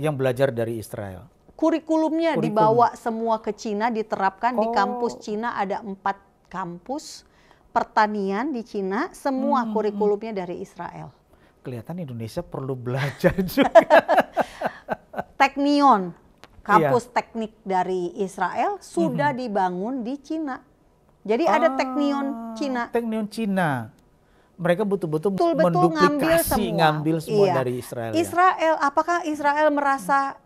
Yang belajar dari Israel. Kurikulumnya dibawa semua ke Cina, diterapkan di kampus Cina ada 4 kampus. Pertanian di Cina, semua kurikulumnya dari Israel. Kelihatan Indonesia perlu belajar juga. Technion, kampus teknik dari Israel sudah dibangun di Cina. Jadi ada Technion Cina. Technion Cina. Mereka betul-betul ngambil semua dari Israel. Israel, apakah Israel merasa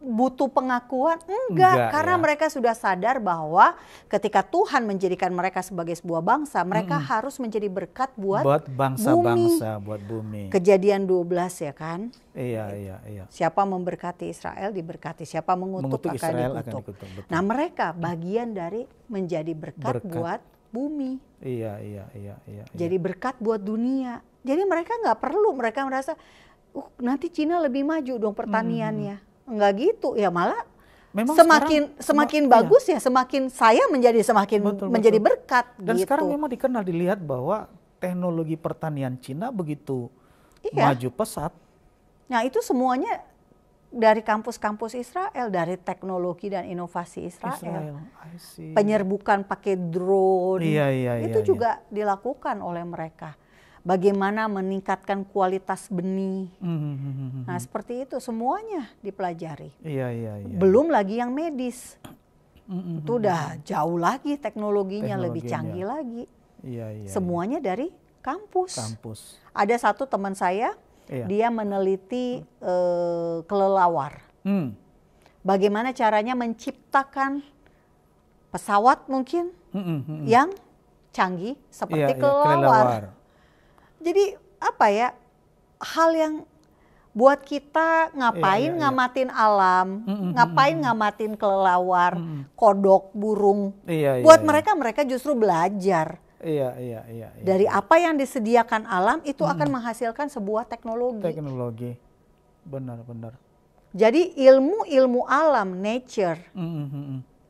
butuh pengakuan? Enggak, karena mereka sudah sadar bahwa ketika Tuhan menjadikan mereka sebagai sebuah bangsa, mereka harus menjadi berkat buat bangsa-bangsa, buat bumi. Kejadian 12 ya kan? Iya. Siapa memberkati Israel diberkati, siapa mengutuk akan dikutuk. Nah, mereka bagian dari menjadi berkat buat bumi. Iya. Jadi berkat buat dunia. Jadi mereka nggak perlu, mereka merasa nanti Cina lebih maju dong pertaniannya. Enggak gitu, ya malah memang semakin bagus ya, semakin saya menjadi menjadi berkat. Dan gitu. Sekarang memang dilihat bahwa teknologi pertanian Cina begitu maju pesat. Nah itu semuanya dari kampus-kampus Israel, dari teknologi dan inovasi Israel. Penyerbukan pakai drone, itu juga dilakukan oleh mereka. Bagaimana meningkatkan kualitas benih. Nah seperti itu semuanya dipelajari. Belum lagi yang medis. Itu udah jauh lagi teknologinya lebih canggih lagi. Semuanya dari kampus. Ada satu teman saya, dia meneliti kelelawar. Bagaimana caranya menciptakan pesawat mungkin yang canggih seperti kelelawar. Jadi apa ya, hal yang buat kita ngapain ngamatin alam, ngapain ngamatin kelelawar, kodok, burung. Buat mereka justru belajar. Dari apa yang disediakan alam itu akan menghasilkan sebuah teknologi. Benar. Jadi ilmu alam, nature,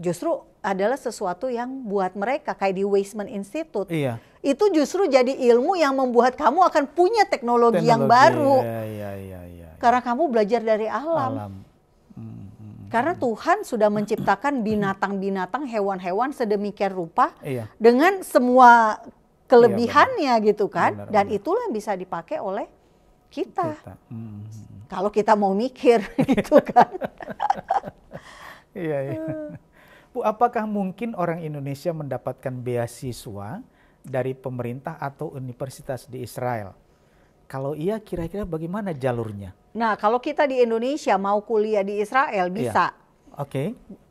justru adalah sesuatu yang buat mereka kayak di Weizmann Institute. Itu justru jadi ilmu yang membuat kamu akan punya teknologi yang baru. Karena kamu belajar dari alam. Karena Tuhan sudah menciptakan binatang-binatang, hewan-hewan sedemikian rupa dengan semua kelebihannya gitu kan. Dan itulah yang bisa dipakai oleh kita. Kalau kita mau mikir gitu kan. Bu, apakah mungkin orang Indonesia mendapatkan beasiswa dari pemerintah atau universitas di Israel? Kalau iya, kira-kira bagaimana jalurnya? Nah, kalau kita di Indonesia mau kuliah di Israel bisa.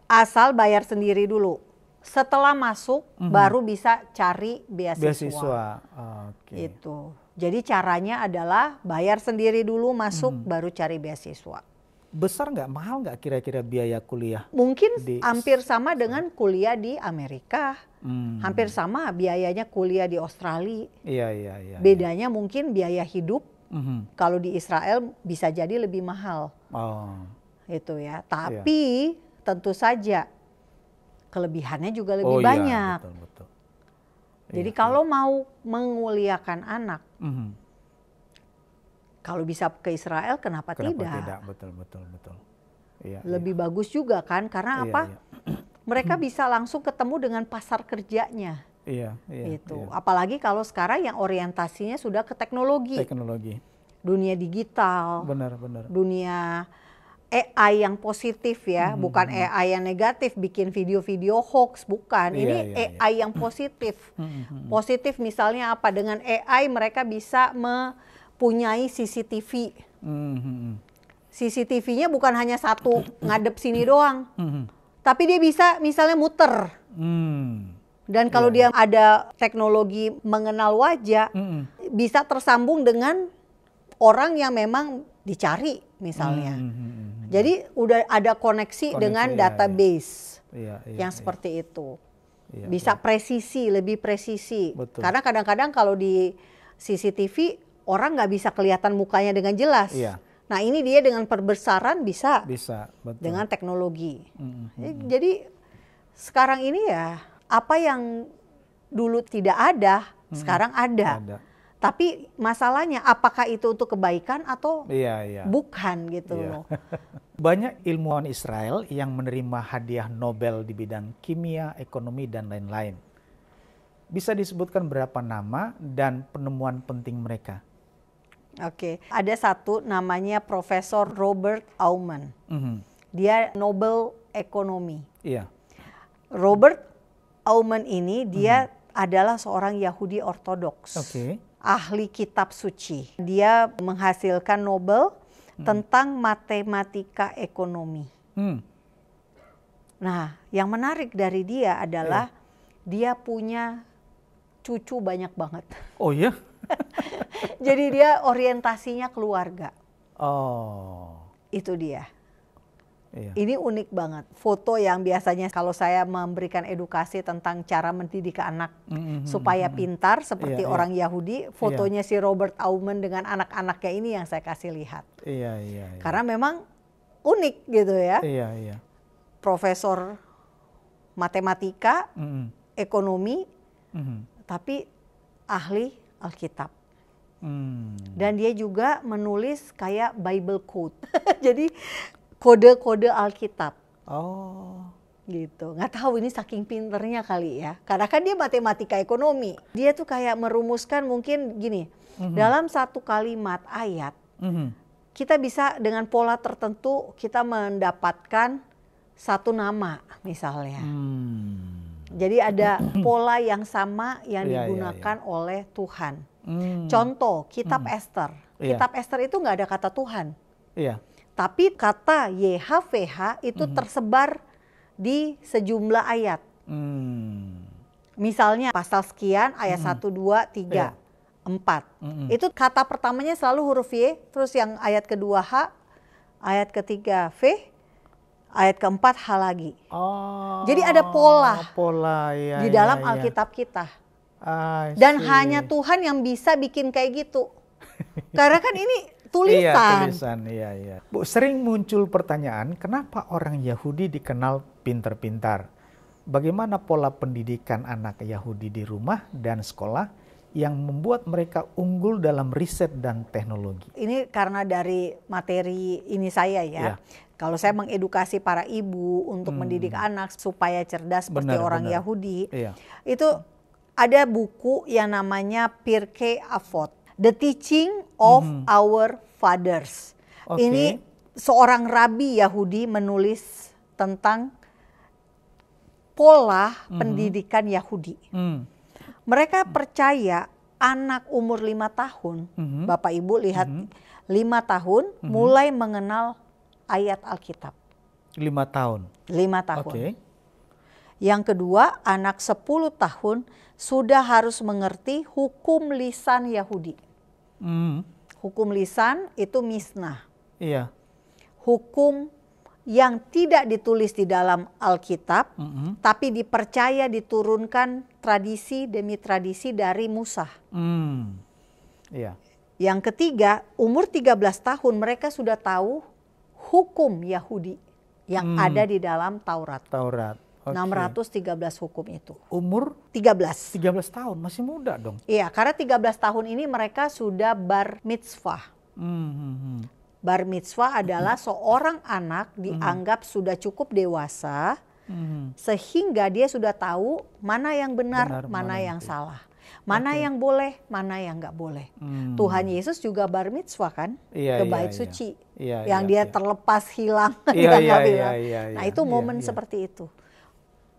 Asal bayar sendiri dulu. Setelah masuk baru bisa cari beasiswa. Itu. Jadi caranya adalah bayar sendiri dulu, masuk baru cari beasiswa. Besar nggak, mahal nggak kira-kira biaya kuliah? Mungkin hampir sama dengan kuliah di Amerika. Hampir sama biayanya kuliah di Australia. Bedanya mungkin biaya hidup. Kalau di Israel bisa jadi lebih mahal. Itu ya. Tapi tentu saja kelebihannya juga lebih banyak. Betul. Jadi kalau mau menguliakan anak, kalau bisa ke Israel, kenapa tidak? Betul. Lebih bagus juga kan, karena apa? Mereka bisa langsung ketemu dengan pasar kerjanya. Apalagi kalau sekarang yang orientasinya sudah ke teknologi. Dunia digital. Benar. Dunia AI yang positif ya, bukan AI yang negatif, bikin video-video hoax, bukan. Ini AI yang positif. Positif misalnya apa? Dengan AI mereka bisa mempunyai CCTV. CCTV-nya bukan hanya satu ngadep sini doang. Tapi dia bisa misalnya muter. Dan kalau dia ada teknologi mengenal wajah, bisa tersambung dengan orang yang memang dicari misalnya. Jadi udah ada koneksi dengan database yang seperti itu. Bisa presisi, lebih presisi. Karena kadang-kadang kalau di CCTV orang nggak bisa kelihatan mukanya dengan jelas. Nah ini dia dengan perbesaran bisa dengan teknologi. Jadi sekarang ini ya apa yang dulu tidak ada, sekarang ada. Tapi masalahnya apakah itu untuk kebaikan atau bukan gitu loh. Banyak ilmuwan Israel yang menerima hadiah Nobel di bidang kimia, ekonomi, dan lain-lain. Bisa disebutkan berapa nama dan penemuan penting mereka? Ada satu namanya Profesor Robert Aumann. Dia Nobel Ekonomi. Robert Aumann ini dia adalah seorang Yahudi Ortodoks. Ahli kitab suci. Dia menghasilkan Nobel tentang matematika ekonomi. Nah, yang menarik dari dia adalah dia punya cucu banyak banget. Oh ya? Jadi dia orientasinya keluarga. Itu dia. Ini unik banget. Foto yang biasanya kalau saya memberikan edukasi tentang cara mendidik anak supaya pintar seperti orang Yahudi, fotonya si Robert Aumann dengan anak-anaknya ini yang saya kasih lihat. Karena memang unik gitu ya. Profesor matematika, ekonomi, tapi ahli Alkitab. Dan dia juga menulis kayak Bible code. Jadi kode-kode Alkitab. Gitu. Nggak tahu ini saking pinternya kali ya. Karena kan dia matematika ekonomi. Dia tuh kayak merumuskan mungkin gini. Dalam satu kalimat ayat, kita bisa dengan pola tertentu kita mendapatkan satu nama misalnya. Jadi ada pola yang sama yang digunakan oleh Tuhan. Contoh, kitab Esther. Kitab Esther itu nggak ada kata Tuhan. Tapi kata YHWH itu tersebar di sejumlah ayat. Misalnya pasal sekian ayat 1, 2, 3, 4. Itu kata pertamanya selalu huruf Y, terus yang ayat kedua H, ayat ketiga V, ayat keempat H lagi. Jadi ada pola ya, di dalam Alkitab kita. Dan hanya Tuhan yang bisa bikin kayak gitu. Karena kan ini tulisan. Tulisan, iya. Bu, sering muncul pertanyaan, kenapa orang Yahudi dikenal pintar-pintar? Bagaimana pola pendidikan anak Yahudi di rumah dan sekolah yang membuat mereka unggul dalam riset dan teknologi? Ini karena dari materi ini saya ya. Kalau saya mengedukasi para ibu untuk mendidik anak supaya cerdas seperti orang Yahudi, itu ada buku yang namanya Pirkei Avot, The Teaching of Our Fathers. Ini seorang rabi Yahudi menulis tentang pola pendidikan Yahudi. Mereka percaya anak umur 5 tahun, Bapak Ibu lihat 5 tahun mulai mengenal ayat Alkitab. 5 tahun? 5 tahun. Yang kedua, anak 10 tahun sudah harus mengerti hukum lisan Yahudi. Hukum lisan itu misnah. Hukum yang tidak ditulis di dalam Alkitab, tapi dipercaya diturunkan tradisi demi tradisi dari Musa. Yang ketiga, umur 13 tahun mereka sudah tahu hukum Yahudi yang ada di dalam Taurat. 613 hukum itu. Umur 13 tahun, masih muda dong. Iya, karena 13 tahun ini mereka sudah bar mitzvah. Bar mitzvah adalah seorang anak dianggap sudah cukup dewasa, sehingga dia sudah tahu mana yang benar, mana yang salah. Mana yang boleh, mana yang nggak boleh. Tuhan Yesus juga bar mitzvah kan, ke bait suci. Yang dia terlepas hilang. Nah itu momen seperti itu.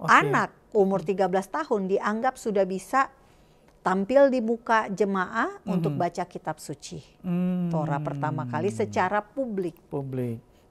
Anak umur 13 tahun dianggap sudah bisa tampil di muka jemaah untuk baca kitab suci. Torah pertama kali secara publik.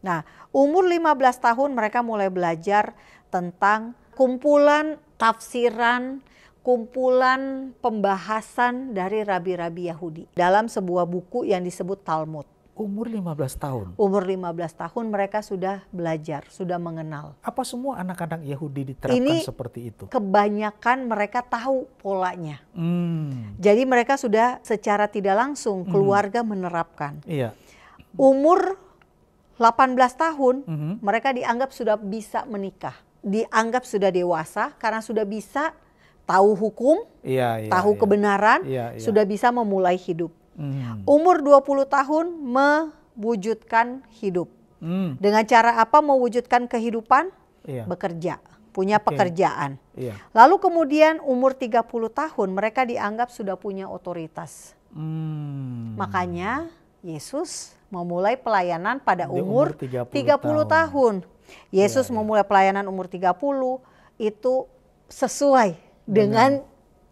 Nah, umur 15 tahun mereka mulai belajar tentang kumpulan tafsiran, kumpulan pembahasan dari rabi-rabi Yahudi dalam sebuah buku yang disebut Talmud. Umur 15 tahun? Umur 15 tahun mereka sudah belajar, sudah mengenal. Apa semua anak-anak Yahudi diterapkan seperti itu? Kebanyakan mereka tahu polanya. Jadi mereka sudah secara tidak langsung keluarga menerapkan. Umur 18 tahun mereka dianggap sudah bisa menikah. Dianggap sudah dewasa karena sudah bisa tahu hukum, tahu kebenaran, sudah bisa memulai hidup. Umur 20 tahun mewujudkan hidup. Dengan cara apa mewujudkan kehidupan? Bekerja, punya pekerjaan. Lalu kemudian umur 30 tahun mereka dianggap sudah punya otoritas. Makanya Yesus memulai pelayanan pada umur 30 tahun. Yesus memulai pelayanan umur 30 itu sesuai dengan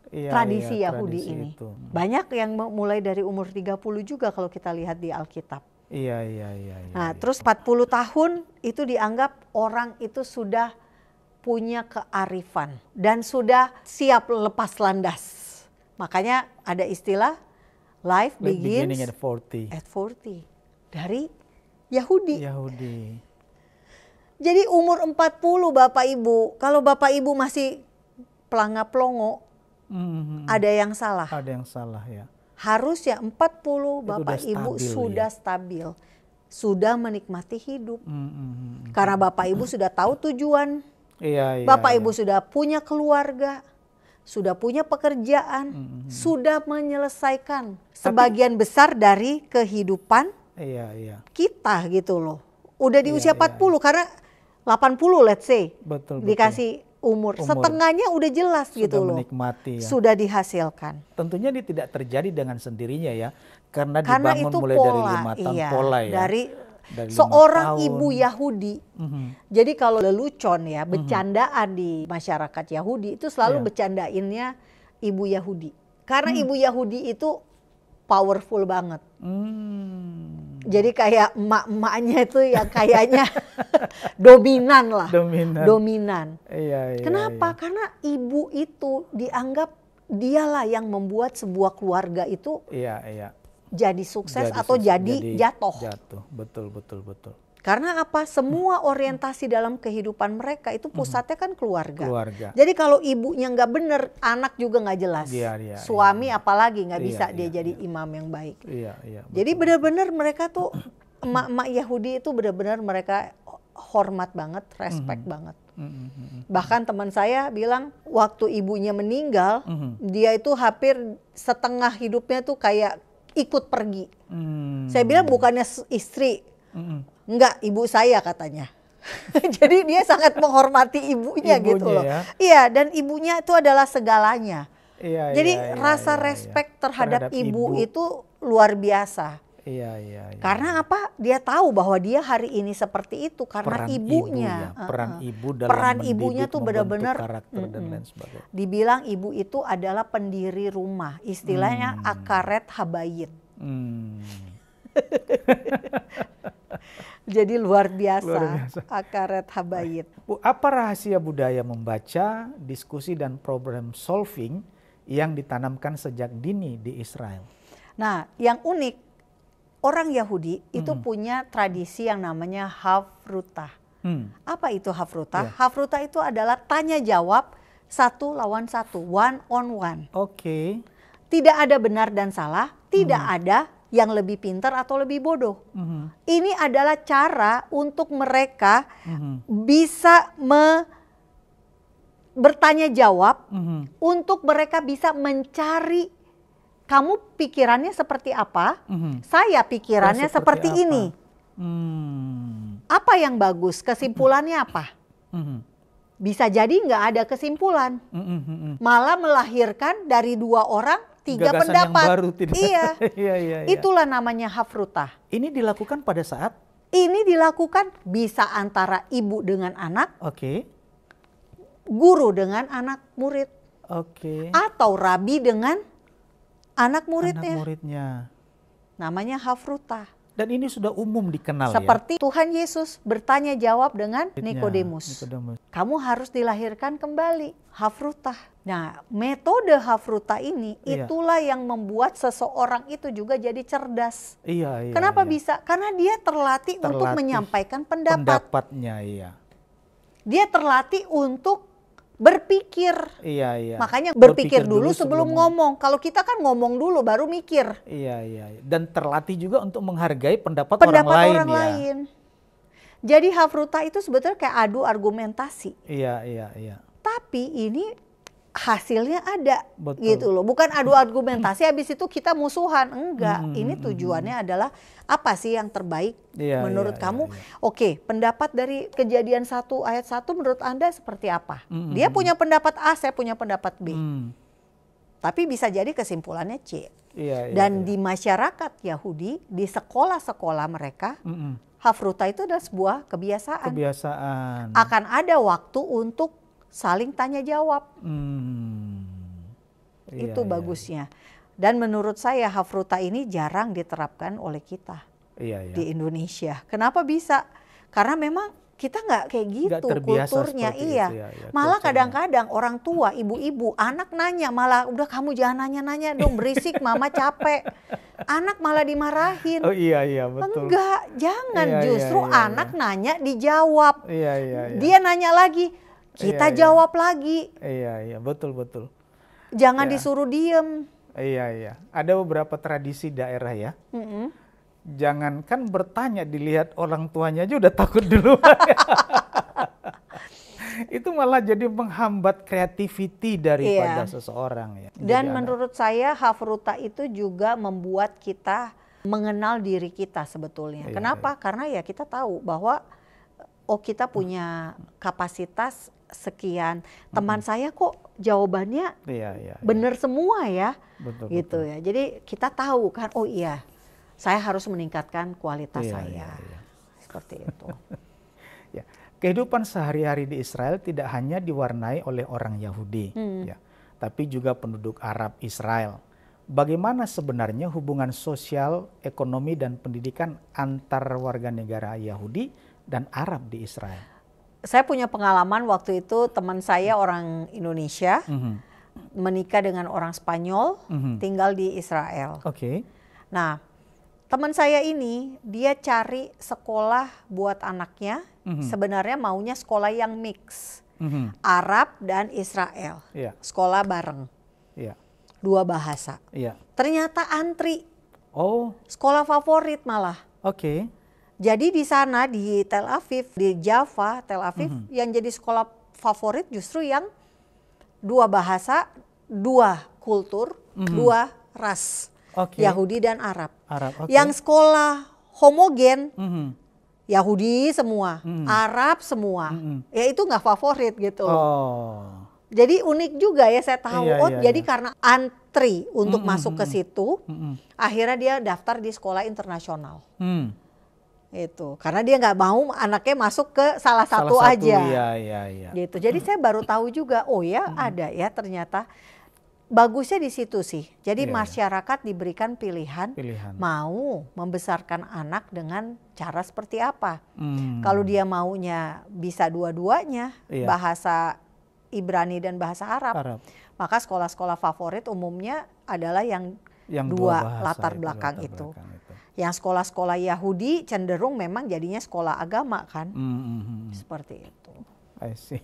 tradisi Yahudi ini. Banyak yang mulai dari umur 30 juga kalau kita lihat di Alkitab. Nah, terus 40 tahun itu dianggap orang itu sudah punya kearifan dan sudah siap lepas landas. Makanya ada istilah life begins at 40 dari Yahudi. Jadi umur 40 Bapak Ibu, kalau Bapak Ibu masih pelanga-pelongo, ada yang salah. Harusnya 40 Bapak Ibu sudah stabil, sudah menikmati hidup. Karena Bapak Ibu sudah tahu tujuan. Bapak Ibu sudah punya keluarga, sudah punya pekerjaan, sudah menyelesaikan sebagian besar dari kehidupan kita gitu loh. Udah di usia 40 karena 80 let's say dikasih umur setengahnya udah jelas sudah gitu loh, menikmati sudah dihasilkan. Tentunya ini tidak terjadi dengan sendirinya ya, karena dibangun itu mulai pola, dari 5 tahun pola ya. Dari seorang ibu Yahudi. Jadi kalau lelucon ya, bercandaan di masyarakat Yahudi itu selalu bercandainnya ibu Yahudi. Karena ibu Yahudi itu powerful banget. Jadi kayak emak-emaknya itu yang kayaknya dominan lah. Dominan. Kenapa? Karena ibu itu dianggap dialah yang membuat sebuah keluarga itu jadi sukses atau jadi jatuh. Betul. Karena apa? Semua orientasi dalam kehidupan mereka itu pusatnya kan keluarga. Jadi kalau ibunya nggak bener, anak juga nggak jelas. Suami apalagi nggak bisa dia jadi imam yang baik. Jadi benar-benar mereka tuh emak-emak Yahudi itu benar-benar mereka hormat banget, respect banget. Bahkan teman saya bilang waktu ibunya meninggal, dia itu hampir setengah hidupnya tuh kayak ikut pergi. Saya bilang bukannya istri. Enggak, ibu saya katanya. Jadi dia sangat menghormati ibunya gitu loh. Ya? Iya, dan ibunya itu adalah segalanya. Jadi rasa respect terhadap ibu itu luar biasa. Karena apa? Dia tahu bahwa dia hari ini seperti itu karena ibunya. Peran ibu dalam ibunya tuh benar-benar karakter dan lain sebagainya. Dibilang ibu itu adalah pendiri rumah. Istilahnya akaret habayit. Jadi luar biasa. Akaret habayit. Bu, apa rahasia budaya membaca, diskusi dan problem solving yang ditanamkan sejak dini di Israel? Nah, yang unik, orang Yahudi itu punya tradisi yang namanya Hafrutah. Apa itu Hafrutah? Hafrutah itu adalah tanya jawab 1 lawan 1, one on one. Tidak ada benar dan salah, tidak ada yang lebih pintar atau lebih bodoh. Ini adalah cara untuk mereka bisa bertanya jawab, untuk mereka bisa mencari kamu pikirannya seperti apa, saya pikirannya seperti ini. Apa yang bagus, kesimpulannya apa? Bisa jadi nggak ada kesimpulan, malah melahirkan dari 2 orang 3 gagasan pendapat. Yang baru, Iya. Itulah namanya Hafrutah. Ini dilakukan pada saat? Ini dilakukan bisa antara ibu dengan anak, guru dengan anak murid, atau rabi dengan anak muridnya. Namanya Hafrutah. Dan ini sudah umum dikenal. Seperti Tuhan Yesus bertanya jawab dengan Nikodemus. Kamu harus dilahirkan kembali. Hafrutah. Nah, metode Hafrutah ini itulah yang membuat seseorang itu juga jadi cerdas. Kenapa bisa? Karena dia terlatih untuk menyampaikan pendapatnya. Dia terlatih untuk berpikir. Makanya berpikir dulu sebelum ngomong. Kalau kita kan ngomong dulu baru mikir. Dan terlatih juga untuk menghargai pendapat orang lain. Jadi Hafrutah itu sebetulnya kayak adu argumentasi. Tapi ini hasilnya ada. Gitu loh. Bukan adu argumentasi habis itu kita musuhan. Enggak. Ini tujuannya adalah apa sih yang terbaik menurut kamu? Oke, pendapat dari Kejadian 1 ayat 1 menurut Anda seperti apa? Dia punya pendapat A, saya punya pendapat B. Tapi bisa jadi kesimpulannya C. Dan di masyarakat Yahudi, di sekolah-sekolah mereka, Hafrutah itu adalah sebuah kebiasaan. Akan ada waktu untuk saling tanya jawab. Itu bagusnya. Dan menurut saya Hafrutah ini jarang diterapkan oleh kita di Indonesia. Kenapa bisa? Karena memang kita nggak kayak gitu kulturnya. Malah kadang-kadang orang tua, ibu-ibu, anak nanya malah udah kamu jangan nanya-nanya dong berisik, mama capek. Anak malah dimarahin. Betul. Enggak, jangan justru anak nanya dijawab. Dia nanya lagi, kita jawab lagi. Betul. Jangan disuruh diem. Ada beberapa tradisi daerah ya. Jangankan bertanya, dilihat orang tuanya aja udah takut dulu. Itu malah jadi menghambat creativity daripada seseorang ya. Dan menurut saya Hafrutah itu juga membuat kita mengenal diri kita sebetulnya. Kenapa? Karena ya kita tahu bahwa kita punya kapasitas sekian. Teman saya kok jawabannya benar semua ya. Betul. Ya. Jadi kita tahu kan, saya harus meningkatkan kualitas saya. Seperti itu. Kehidupan sehari-hari di Israel tidak hanya diwarnai oleh orang Yahudi, tapi juga penduduk Arab Israel. Bagaimana sebenarnya hubungan sosial, ekonomi, dan pendidikan antar warga negara Yahudi dan Arab di Israel? Saya punya pengalaman waktu itu teman saya orang Indonesia menikah dengan orang Spanyol, tinggal di Israel. Nah, teman saya ini dia cari sekolah buat anaknya. Sebenarnya maunya sekolah yang mix, Arab dan Israel, sekolah bareng, dua bahasa. Ternyata antri, sekolah favorit malah. Jadi di sana di Tel Aviv, di Jaffa, Tel Aviv, yang jadi sekolah favorit justru yang dua bahasa, dua kultur, dua ras, Yahudi dan Arab. Yang sekolah homogen, Yahudi semua, Arab semua, ya itu nggak favorit gitu. Jadi unik juga ya, saya tahu. Jadi karena antri untuk masuk ke situ, akhirnya dia daftar di sekolah internasional. Itu karena dia nggak mau anaknya masuk ke salah satu aja. Gitu. Jadi saya baru tahu juga, ada ya ternyata. Bagusnya di situ sih. Jadi masyarakat diberikan pilihan mau membesarkan anak dengan cara seperti apa. Kalau dia maunya bisa dua-duanya, bahasa Ibrani dan bahasa Arab, maka sekolah-sekolah favorit umumnya adalah yang dua latar belakang itu. Yang sekolah-sekolah Yahudi cenderung memang jadinya sekolah agama kan. Seperti itu. I see.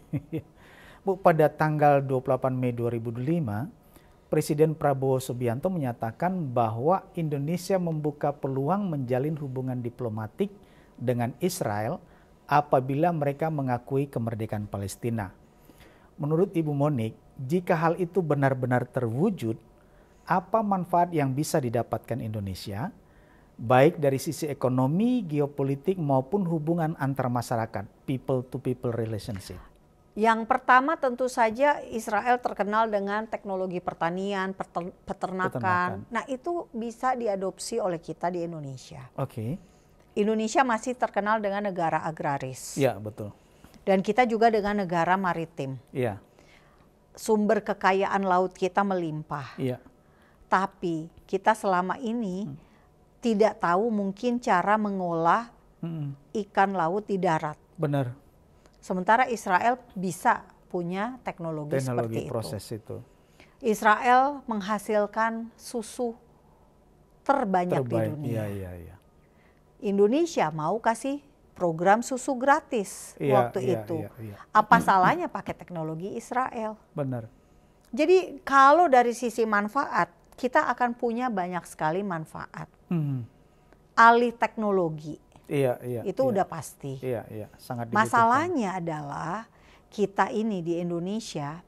Bu, pada tanggal 28 Mei 2005, Presiden Prabowo Subianto menyatakan bahwa Indonesia membuka peluang menjalin hubungan diplomatik dengan Israel apabila mereka mengakui kemerdekaan Palestina. Menurut Ibu Monik, jika hal itu benar-benar terwujud, apa manfaat yang bisa didapatkan Indonesia, baik dari sisi ekonomi, geopolitik maupun hubungan antar masyarakat, people to people relationship? Yang pertama tentu saja Israel terkenal dengan teknologi pertanian, peternakan. Nah itu bisa diadopsi oleh kita di Indonesia. Indonesia masih terkenal dengan negara agraris. Iya, betul. Dan kita juga dengan negara maritim. Iya. Sumber kekayaan laut kita melimpah. Iya. Tapi kita selama ini tidak tahu mungkin cara mengolah ikan laut di darat. Benar. Sementara Israel bisa punya teknologi seperti proses itu. Israel menghasilkan susu terbanyak di dunia. Indonesia mau kasih program susu gratis waktu itu. Apa salahnya pakai teknologi Israel? Benar. Jadi kalau dari sisi manfaat, kita akan punya banyak sekali manfaat. Alih teknologi. Itu udah pasti. Sangat dibutuhkan. Masalahnya adalah kita ini di Indonesia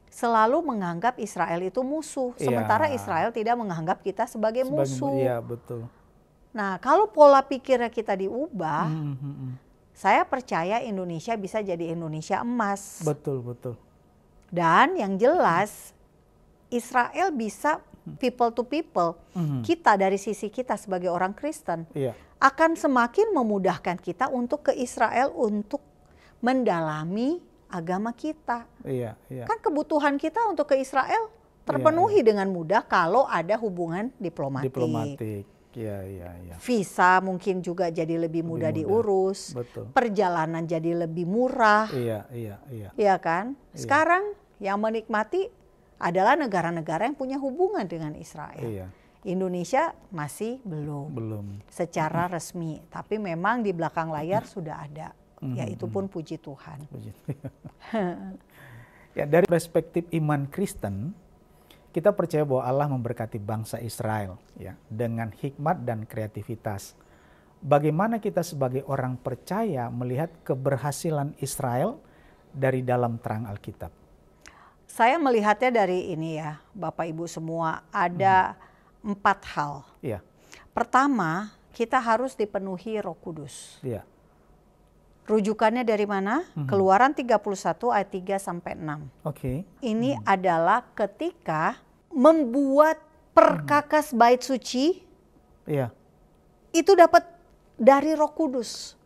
selalu menganggap Israel itu musuh, sementara Israel tidak menganggap kita sebagai musuh. Iya, betul. Nah, kalau pola pikirnya kita diubah, saya percaya Indonesia bisa jadi Indonesia emas. Betul, betul. Dan yang jelas Israel bisa people to people. Kita dari sisi kita sebagai orang Kristen akan semakin memudahkan kita untuk ke Israel untuk mendalami agama kita. Kan kebutuhan kita untuk ke Israel terpenuhi dengan mudah kalau ada hubungan diplomatik. Visa mungkin juga jadi lebih mudah diurus. Perjalanan jadi lebih murah. Iya kan? Sekarang yang menikmati adalah negara-negara yang punya hubungan dengan Israel. Indonesia masih belum secara resmi, tapi memang di belakang layar sudah ada. Ya itu pun puji Tuhan. Ya, dari perspektif iman Kristen, kita percaya bahwa Allah memberkati bangsa Israel ya dengan hikmat dan kreativitas. Bagaimana kita sebagai orang percaya melihat keberhasilan Israel dari dalam terang Alkitab? Saya melihatnya dari ini ya, Bapak Ibu semua, ada 4 hal. Pertama, kita harus dipenuhi Roh Kudus. Rujukannya dari mana? Keluaran 31 ayat 3 sampai 6. Ini adalah ketika membuat perkakas bait suci. Itu dapat dari Roh Kudus.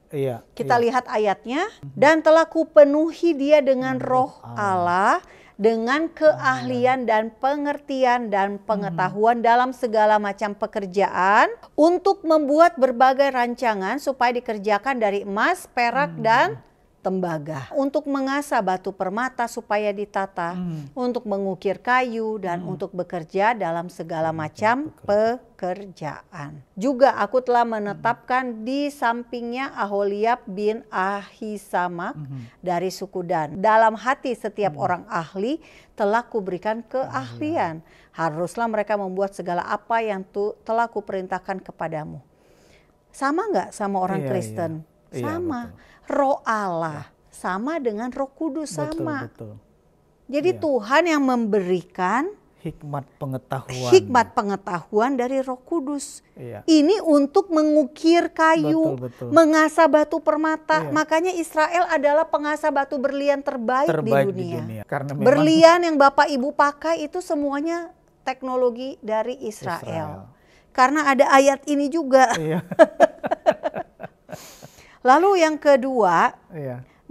Kita lihat ayatnya, dan telah kupenuhi dia dengan Roh Allah, dengan keahlian dan pengertian dan pengetahuan dalam segala macam pekerjaan, untuk membuat berbagai rancangan supaya dikerjakan dari emas, perak, dan tembaga, untuk mengasah batu permata supaya ditata, untuk mengukir kayu, dan untuk bekerja dalam segala macam pekerjaan. Juga aku telah menetapkan di sampingnya Aholiab bin Ahisama dari suku Dan. Dalam hati setiap orang ahli telah kuberikan keahlian. Haruslah mereka membuat segala apa yang telah kuperintahkan kepadamu. Sama nggak sama orang Kristen? Sama. Roh Allah sama dengan Roh Kudus sama. Betul. Jadi Tuhan yang memberikan hikmat pengetahuan dari Roh Kudus. Ini untuk mengukir kayu, mengasah batu permata. Makanya Israel adalah pengasah batu berlian terbaik di dunia. Karena berlian yang Bapak Ibu pakai itu semuanya teknologi dari Israel. Karena ada ayat ini juga. Lalu yang kedua,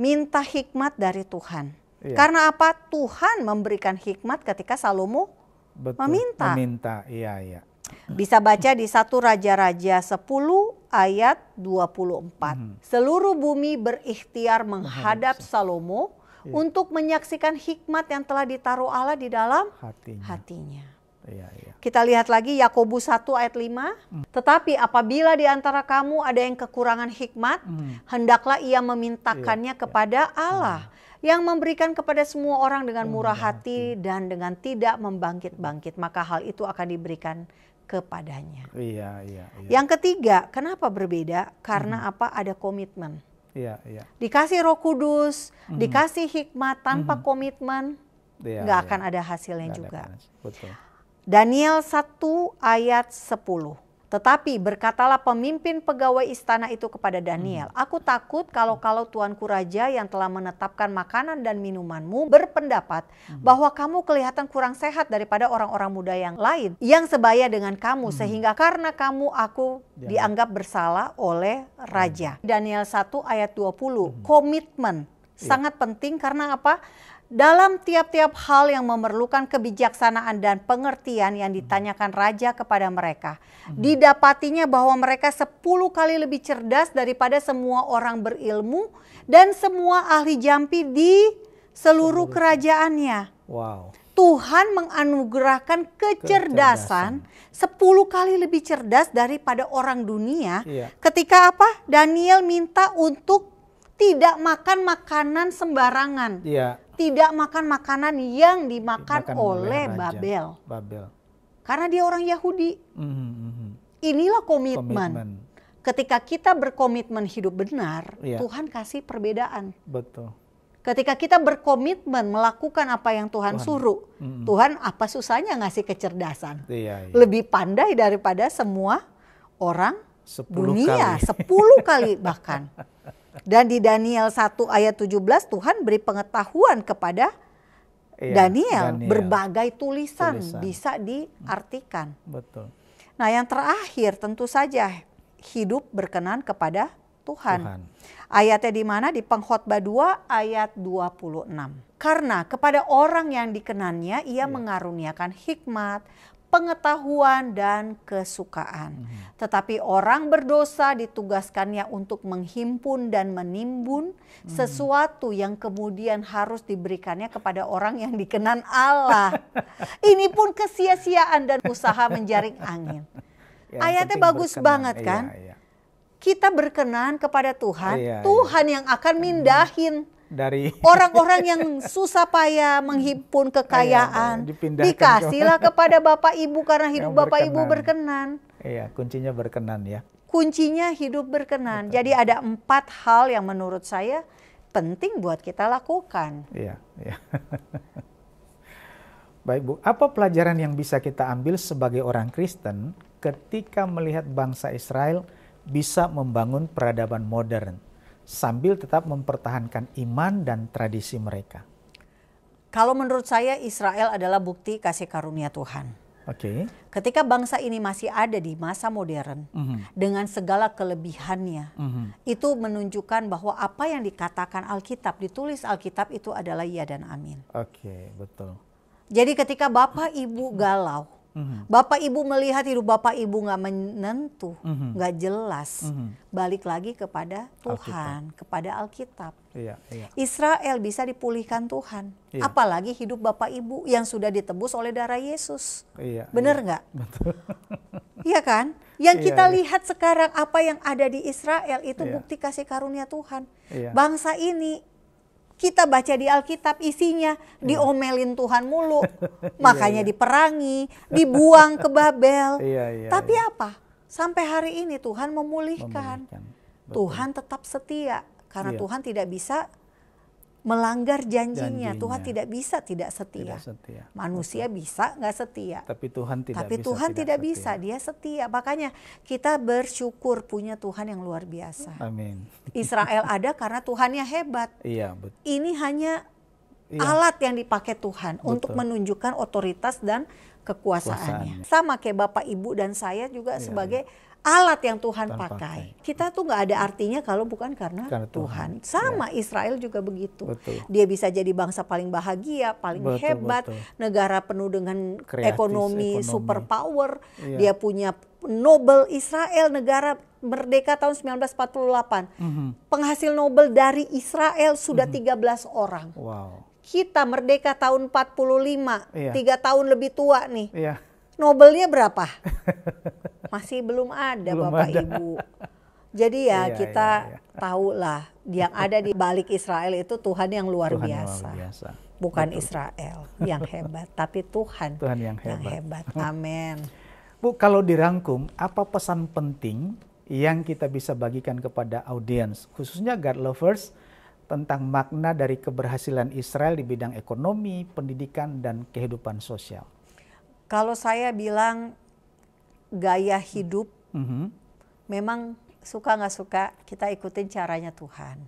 minta hikmat dari Tuhan. Karena apa? Tuhan memberikan hikmat ketika Salomo meminta. Bisa baca di 1 Raja-Raja 10 ayat 24. Seluruh bumi berikhtiar menghadap Salomo untuk menyaksikan hikmat yang telah ditaruh Allah di dalam hatinya. Kita lihat lagi Yakobus 1 ayat 5. Tetapi apabila di antara kamu ada yang kekurangan hikmat, hendaklah ia memintakannya kepada Allah, yang memberikan kepada semua orang dengan murah hati dan dengan tidak membangkit-bangkit, maka hal itu akan diberikan kepadanya. Yang ketiga, kenapa berbeda? Karena apa? Ada komitmen. Dikasih Roh Kudus, dikasih hikmat tanpa komitmen, nggak akan ada hasilnya juga. Daniel 1 ayat 10. Tetapi berkatalah pemimpin pegawai istana itu kepada Daniel, aku takut kalau tuanku raja yang telah menetapkan makanan dan minumanmu berpendapat bahwa kamu kelihatan kurang sehat daripada orang-orang muda yang lain yang sebaya dengan kamu, sehingga karena kamu aku dianggap bersalah oleh raja. Daniel 1 ayat 20. Komitmen sangat penting karena apa? Dalam tiap-tiap hal yang memerlukan kebijaksanaan dan pengertian yang ditanyakan raja kepada mereka, didapatinya bahwa mereka 10 kali lebih cerdas daripada semua orang berilmu dan semua ahli jampi di seluruh kerajaannya. Tuhan menganugerahkan kecerdasan 10 kali lebih cerdas daripada orang dunia. Ketika apa? Daniel minta untuk tidak makan makanan sembarangan. Tidak makan makanan yang dimakan oleh Babel. Karena dia orang Yahudi. Inilah komitmen. Ketika kita berkomitmen hidup benar, Tuhan kasih perbedaan. Ketika kita berkomitmen melakukan apa yang Tuhan suruh, Tuhan apa susahnya ngasih kecerdasan. Lebih pandai daripada semua orang dunia, 10 kali bahkan. Dan di Daniel 1 ayat 17 Tuhan beri pengetahuan kepada Daniel. Berbagai tulisan bisa diartikan. Nah yang terakhir tentu saja hidup berkenan kepada Tuhan. Ayatnya di mana? Di Pengkhotbah 2 ayat 26. Karena kepada orang yang dikenannya ia mengaruniakan hikmat, pengetahuan dan kesukaan. Tetapi orang berdosa ditugaskannya untuk menghimpun dan menimbun sesuatu yang kemudian harus diberikannya kepada orang yang dikenan Allah. Ini pun kesia-siaan dan usaha menjaring angin. Ayatnya bagus banget kan? Kita berkenan kepada Tuhan, Tuhan yang akan mindahin dari orang-orang yang susah payah menghimpun kekayaan, dikasihlah kepada Bapak Ibu karena hidup Bapak Ibu berkenan. Kuncinya berkenan ya. Kuncinya hidup berkenan. Jadi ada 4 hal yang menurut saya penting buat kita lakukan. Baik Bu, apa pelajaran yang bisa kita ambil sebagai orang Kristen ketika melihat bangsa Israel bisa membangun peradaban modern sambil tetap mempertahankan iman dan tradisi mereka? Kalau menurut saya Israel adalah bukti kasih karunia Tuhan. Ketika bangsa ini masih ada di masa modern dengan segala kelebihannya, itu menunjukkan bahwa apa yang dikatakan Alkitab, ditulis Alkitab itu adalah iya dan amin. Betul. Jadi ketika Bapak Ibu galau, Bapak Ibu melihat hidup Bapak Ibu nggak menentu, nggak jelas, balik lagi kepada Tuhan, kepada Alkitab. Israel bisa dipulihkan Tuhan, apalagi hidup Bapak Ibu yang sudah ditebus oleh darah Yesus. Bener nggak? Iya kan? Yang kita lihat sekarang apa yang ada di Israel itu bukti kasih karunia Tuhan. Bangsa ini kita baca di Alkitab isinya diomelin Tuhan mulu, makanya diperangi, dibuang ke Babel. Tapi apa? Sampai hari ini Tuhan memulihkan. Tuhan tetap setia karena Tuhan tidak bisa melanggar janjinya. Tuhan tidak bisa tidak setia. Manusia bisa nggak setia. Tapi Tuhan tidak bisa, dia setia. Makanya kita bersyukur punya Tuhan yang luar biasa. Amin. Israel ada karena Tuhannya hebat. Betul. Ini hanya alat yang dipakai Tuhan untuk menunjukkan otoritas dan kekuasaannya. Sama kayak Bapak, Ibu, dan saya juga sebagai alat yang Tuhan pakai. Kita tuh nggak ada artinya kalau bukan karena Tuhan. Sama Israel juga begitu. Dia bisa jadi bangsa paling bahagia, paling hebat, negara penuh dengan ekonomi superpower. Dia punya Nobel Israel, negara merdeka tahun 1948. Penghasil Nobel dari Israel sudah 13 orang. Kita merdeka tahun 45, 3 tahun lebih tua nih. Nobelnya berapa? Masih belum ada, Bapak Ibu. Jadi kita tahulah yang ada di balik Israel itu Tuhan yang luar biasa. Bukan Israel yang hebat, tapi Tuhan yang hebat. Amin. Bu, kalau dirangkum, apa pesan penting yang kita bisa bagikan kepada audiens, khususnya God Lovers, tentang makna dari keberhasilan Israel di bidang ekonomi, pendidikan, dan kehidupan sosial? Kalau saya bilang gaya hidup, memang suka nggak suka kita ikutin caranya Tuhan.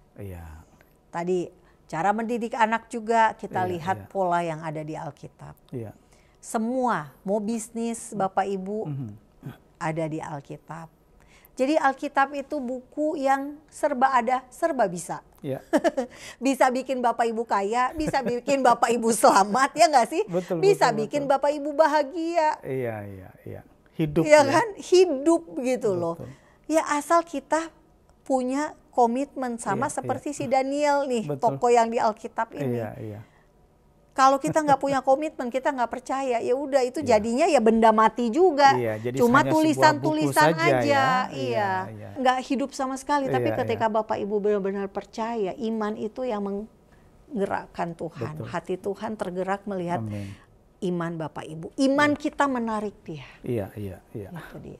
Tadi cara mendidik anak juga kita lihat pola yang ada di Alkitab. Semua mau bisnis Bapak Ibu ada di Alkitab. Jadi Alkitab itu buku yang serba ada, serba bisa. Bisa bikin Bapak Ibu kaya, bisa bikin Bapak Ibu selamat, ya nggak sih? Bisa bikin Bapak Ibu bahagia. Hidup kan? Hidup gitu loh. Ya asal kita punya komitmen sama seperti si Daniel nih, tokoh yang di Alkitab ini. Kalau kita nggak punya komitmen, kita nggak percaya, ya udah itu jadinya ya benda mati juga. Cuma tulisan-tulisan aja. Nggak hidup sama sekali. Tapi ketika Bapak Ibu benar-benar percaya, iman itu yang menggerakkan Tuhan. Hati Tuhan tergerak melihat iman Bapak Ibu. Iman kita menarik dia. Itu dia.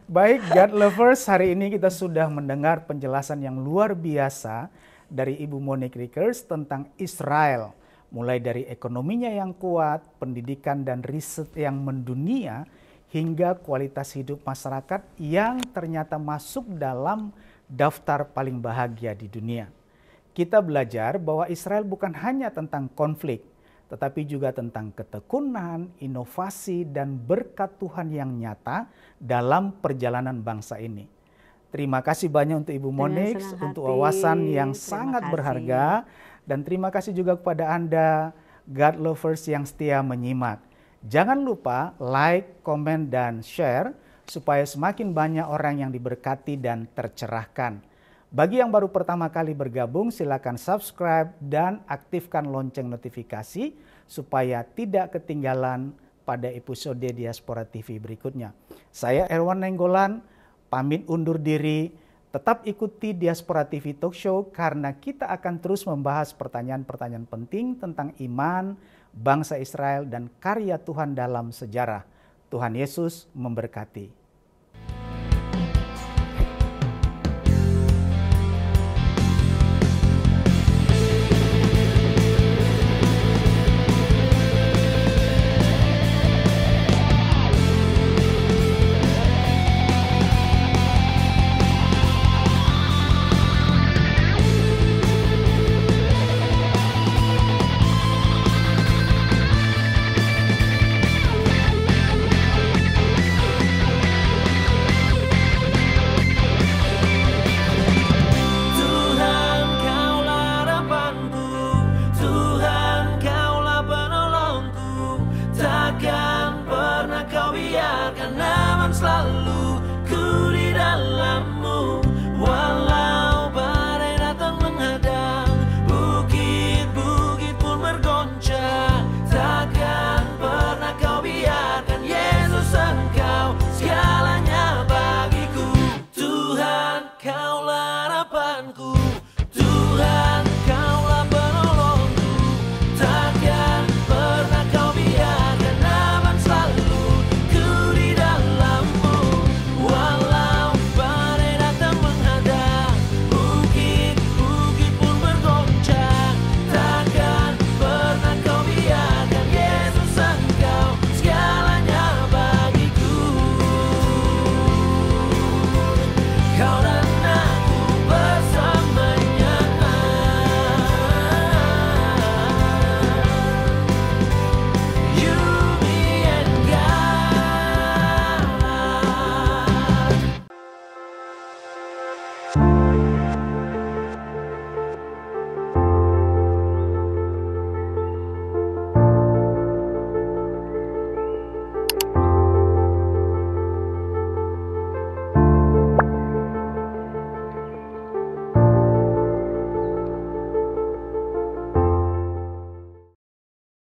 Baik, God Lovers, hari ini kita sudah mendengar penjelasan yang luar biasa dari Ibu Monique Rickers tentang Israel. Mulai dari ekonominya yang kuat, pendidikan dan riset yang mendunia, hingga kualitas hidup masyarakat yang ternyata masuk dalam daftar paling bahagia di dunia. Kita belajar bahwa Israel bukan hanya tentang konflik, tetapi juga tentang ketekunan, inovasi, dan berkat Tuhan yang nyata dalam perjalanan bangsa ini. Terima kasih banyak untuk Ibu Monique, untuk wawasan yang sangat berharga. Dan terima kasih juga kepada Anda, God Lovers yang setia menyimak. Jangan lupa like, komen, dan share, supaya semakin banyak orang yang diberkati dan tercerahkan. Bagi yang baru pertama kali bergabung, silakan subscribe dan aktifkan lonceng notifikasi, supaya tidak ketinggalan pada episode Diaspora TV berikutnya. Saya Erwan Nenggolan, pamit undur diri. Tetap ikuti Diaspora TV Talk Show karena kita akan terus membahas pertanyaan-pertanyaan penting tentang iman, bangsa Israel, dan karya Tuhan dalam sejarah. Tuhan Yesus memberkati.